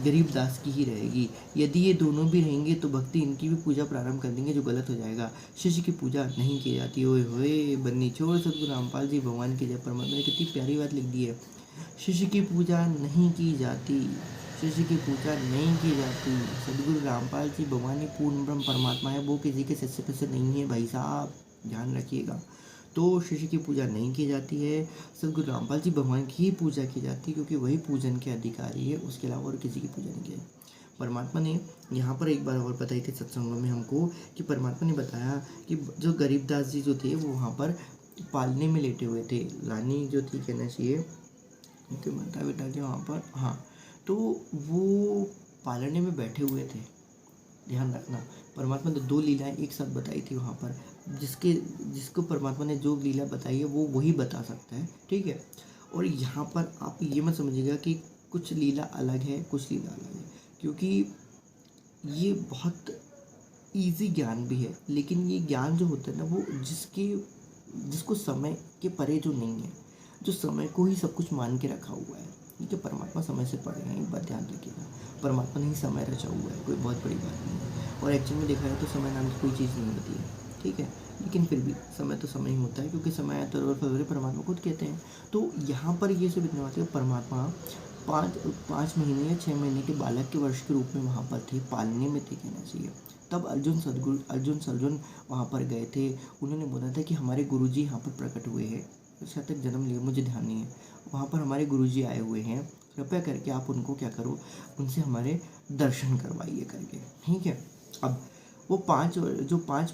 गरीबदास की ही रहेगी। यदि ये दोनों भी रहेंगे तो भक्ति इनकी भी पूजा प्रारंभ कर देंगे, जो गलत हो जाएगा। शिष्य की पूजा नहीं की जाती। ओए होए, बन्नी छोड़ सदगुरु रामपाल जी भगवान की जय। परमात्मा ने कितनी प्यारी बात लिख दी है। शिष्य की पूजा नहीं की जाती, शिष्य की पूजा नहीं की जाती। सदगुरु रामपाल जी भगवान ही पूर्ण ब्रह्म परमात्मा है, वो किसी के शिष्य पिष्य नहीं है भाई साहब, ध्यान रखिएगा। तो शिष्य की पूजा नहीं की जाती है, सदगुरु रामपाल जी भगवान की ही पूजा की जाती है, क्योंकि वही पूजन के अधिकारी है, उसके अलावा और किसी की पूजा नहीं की जाती। परमात्मा ने यहाँ पर एक बार और बताई थी सत्संगों में हमको कि परमात्मा ने बताया कि जो गरीबदास जी जो थे वो वहाँ पर पालने में लेटे हुए थे। रानी जो थी, कहना चाहिए उनके माता पिता के वहाँ पर, हाँ, तो वो पालने में बैठे हुए थे। ध्यान रखना, परमात्मा ने 2 लीलाएं एक साथ बताई थी वहाँ पर। जिसको परमात्मा ने जो लीला बताई है वो वही बता सकता है। ठीक है, और यहाँ पर आप ये मत समझिएगा कि कुछ लीला अलग है, कुछ लीला अलग है, क्योंकि ये बहुत ईजी ज्ञान भी है। लेकिन ये ज्ञान जो होता है ना, वो जिसको समय के परे जो नहीं है, जो समय को ही सब कुछ मान के रखा हुआ है। ठीक है, परमात्मा समय से परे हैं, एक बात ध्यान रखिएगा। परमात्मा ने ही समय रचा हुआ है, कोई बहुत बड़ी बात नहीं है। और एक्चुअल में देखा जाए तो समय नाम की कोई चीज़ नहीं होती है। ठीक है, लेकिन फिर भी समय तो समय ही होता है, क्योंकि समय तो परमात्मा खुद कहते हैं। तो यहाँ पर ये सब इतने बात है, परमात्मा 5 महीने या 6 महीने के बालक के वर्ष के रूप में वहाँ पर थे, पालने में थे कहना चाहिए। तब अर्जुन सर्जुन वहाँ पर गए थे। उन्होंने बोला था कि हमारे गुरुजी यहाँ पर प्रकट हुए हैं, शायद तक जन्म लिए, मुझे ध्यान नहीं है। वहाँ पर हमारे गुरुजी आए हुए हैं, कृपया करके आप उनको क्या करो, उनसे हमारे दर्शन करवाइए करके। ठीक है, अब वो 5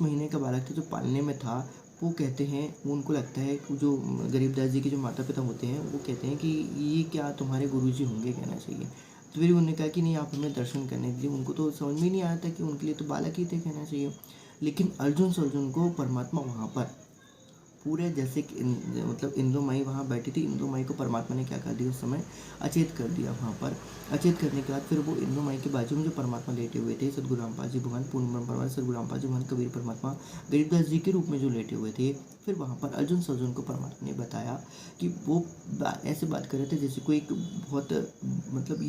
महीने का बालक था जो पालने में था, वो कहते हैं, वो उनको लगता है कि जो गरीबदास जी के जो माता पिता होते हैं वो कहते हैं कि ये क्या तुम्हारे गुरुजी होंगे कहना चाहिए। तो फिर उन्होंने कहा कि नहीं, आप हमें दर्शन करने दीजिए। उनको तो समझ में नहीं आया था कि उनके लिए तो बालक ही थे कहना चाहिए। लेकिन अर्जुन को परमात्मा वहाँ पर पूरे जैसे कि मतलब इंदु माई वहाँ बैठी थी, इंदु माई को परमात्मा ने क्या कर दिया उस समय, अचेत कर दिया वहाँ पर। अचेत करने के बाद फिर वो इंदु माई के बाजू में जो परमात्मा लेटे हुए थे, सदगुरु रामपाल जी भगवान पूर्ण ब्रह्म परमात्मा, सदगुरु रामपाल जी भगवान कबीर परमात्मा गरीबदास जी के रूप में जो लेटे हुए थे, फिर वहाँ पर अर्जुन को परमात्मा ने बताया कि वो ऐसे बात कर रहे थे जैसे कोई एक बहुत मतलब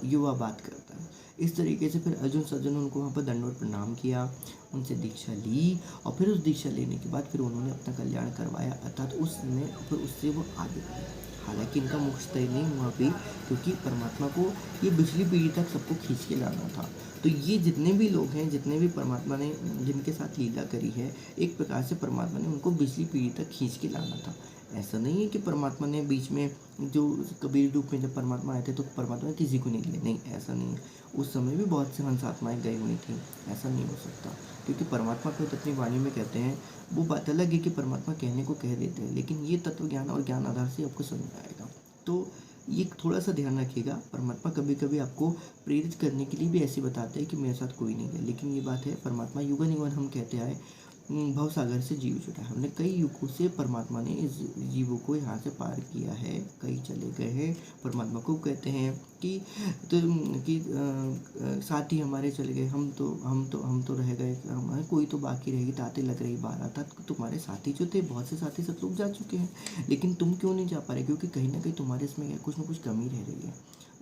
युवा बात करता है। इस तरीके से फिर अर्जुन ने उनको वहाँ पर दंडवत प्रणाम किया, उनसे दीक्षा ली, और फिर उस दीक्षा लेने के बाद फिर उन्होंने अपना कल्याण करवाया, अर्थात फिर उससे वो आगे बढ़े। हालांकि इनका मोक्ष तय नहीं हुआ भी, क्योंकि परमात्मा को ये पिछली पीढ़ी तक सबको खींच के लाना था। तो ये जितने भी लोग हैं, जितने भी परमात्मा ने जिनके साथ लीला करी है, एक प्रकार से परमात्मा ने उनको पिछली पीढ़ी तक खींच के लाना था। ऐसा नहीं है कि परमात्मा ने बीच में जो कबीर रूप में जब परमात्मा आए थे तो परमात्मा ने किसी को नहीं लिया, नहीं, ऐसा नहीं है। उस समय भी बहुत से हंस आत्माएँ गई हुई थी, ऐसा नहीं हो सकता, क्योंकि परमात्मा को अपनी वाणी में कहते हैं। वो बात अलग है कि परमात्मा कहने को कह देते हैं, लेकिन ये तत्व ज्ञान और ज्ञान आधार से आपको समझ आएगा। तो ये थोड़ा सा ध्यान रखिएगा। परमात्मा कभी कभी आपको प्रेरित करने के लिए भी ऐसे बताते हैं कि मेरे साथ कोई नहीं है, लेकिन ये बात है, परमात्मा युगन युगन हम कहते आए, भव सागर से जीव छुटा है। हमने कई युगों से परमात्मा ने इस जीवों को यहाँ से पार किया है, कई चले गए हैं। परमात्मा को कहते हैं कि साथी हमारे चले गए, हम तो रह गए, हमारे कोई तो बाकी रहेगी, ताते लग रही 12। था तुम्हारे साथी जो थे, बहुत से साथी सब लोग जा चुके हैं, लेकिन तुम क्यों नहीं जा पा रहे, क्योंकि कहीं ना कहीं तुम्हारे इसमें कुछ ना कुछ कमी रह रही है,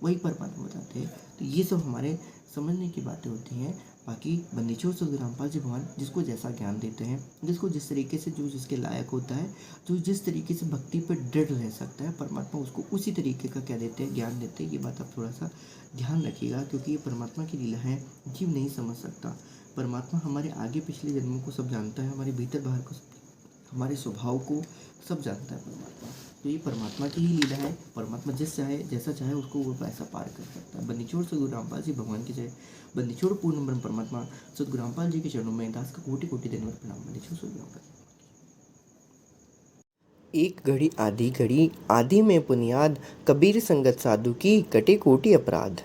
वही परमात्मा बताते हैं। तो ये सब हमारे समझने की बातें होती हैं। बाकी बंदी छोड़ सदगुरु रामपाल जी भगवान जिसको जैसा ज्ञान देते हैं, जिसको जिस तरीके से जो जिसके लायक होता है, जो जिस तरीके से भक्ति पर दृढ़ रह सकता है, परमात्मा उसको उसी तरीके का क्या देते हैं, ज्ञान देते हैं। ये बात आप थोड़ा सा ध्यान रखिएगा, क्योंकि ये परमात्मा की लीला है, जीव नहीं समझ सकता। परमात्मा हमारे आगे पिछले जन्मों को सब जानता है, हमारे भीतर बाहर को हमारे स्वभाव को सब जानता है परमात्मा। तो ये परमात्मा की ही लीला है। परमात्मा जिस चाहे जैसा चाहे उसको वो ऐसा पार कर सकता है। बंदीछोड़ सदगुरु रामपाल जी भगवान की जय। बंदीछोड़ पूर्ण ब्रह्म परमात्मा सदगुरु रामपाल जी के चरणों में दास का कोटि कोटि धन्यवाद प्रणाम। बंदीछोड़ सदगुरु रामपाल। एक घड़ी आधी घड़ी आदि में बुनियाद, कबीर संगत साधु की कटे कोटि अपराध।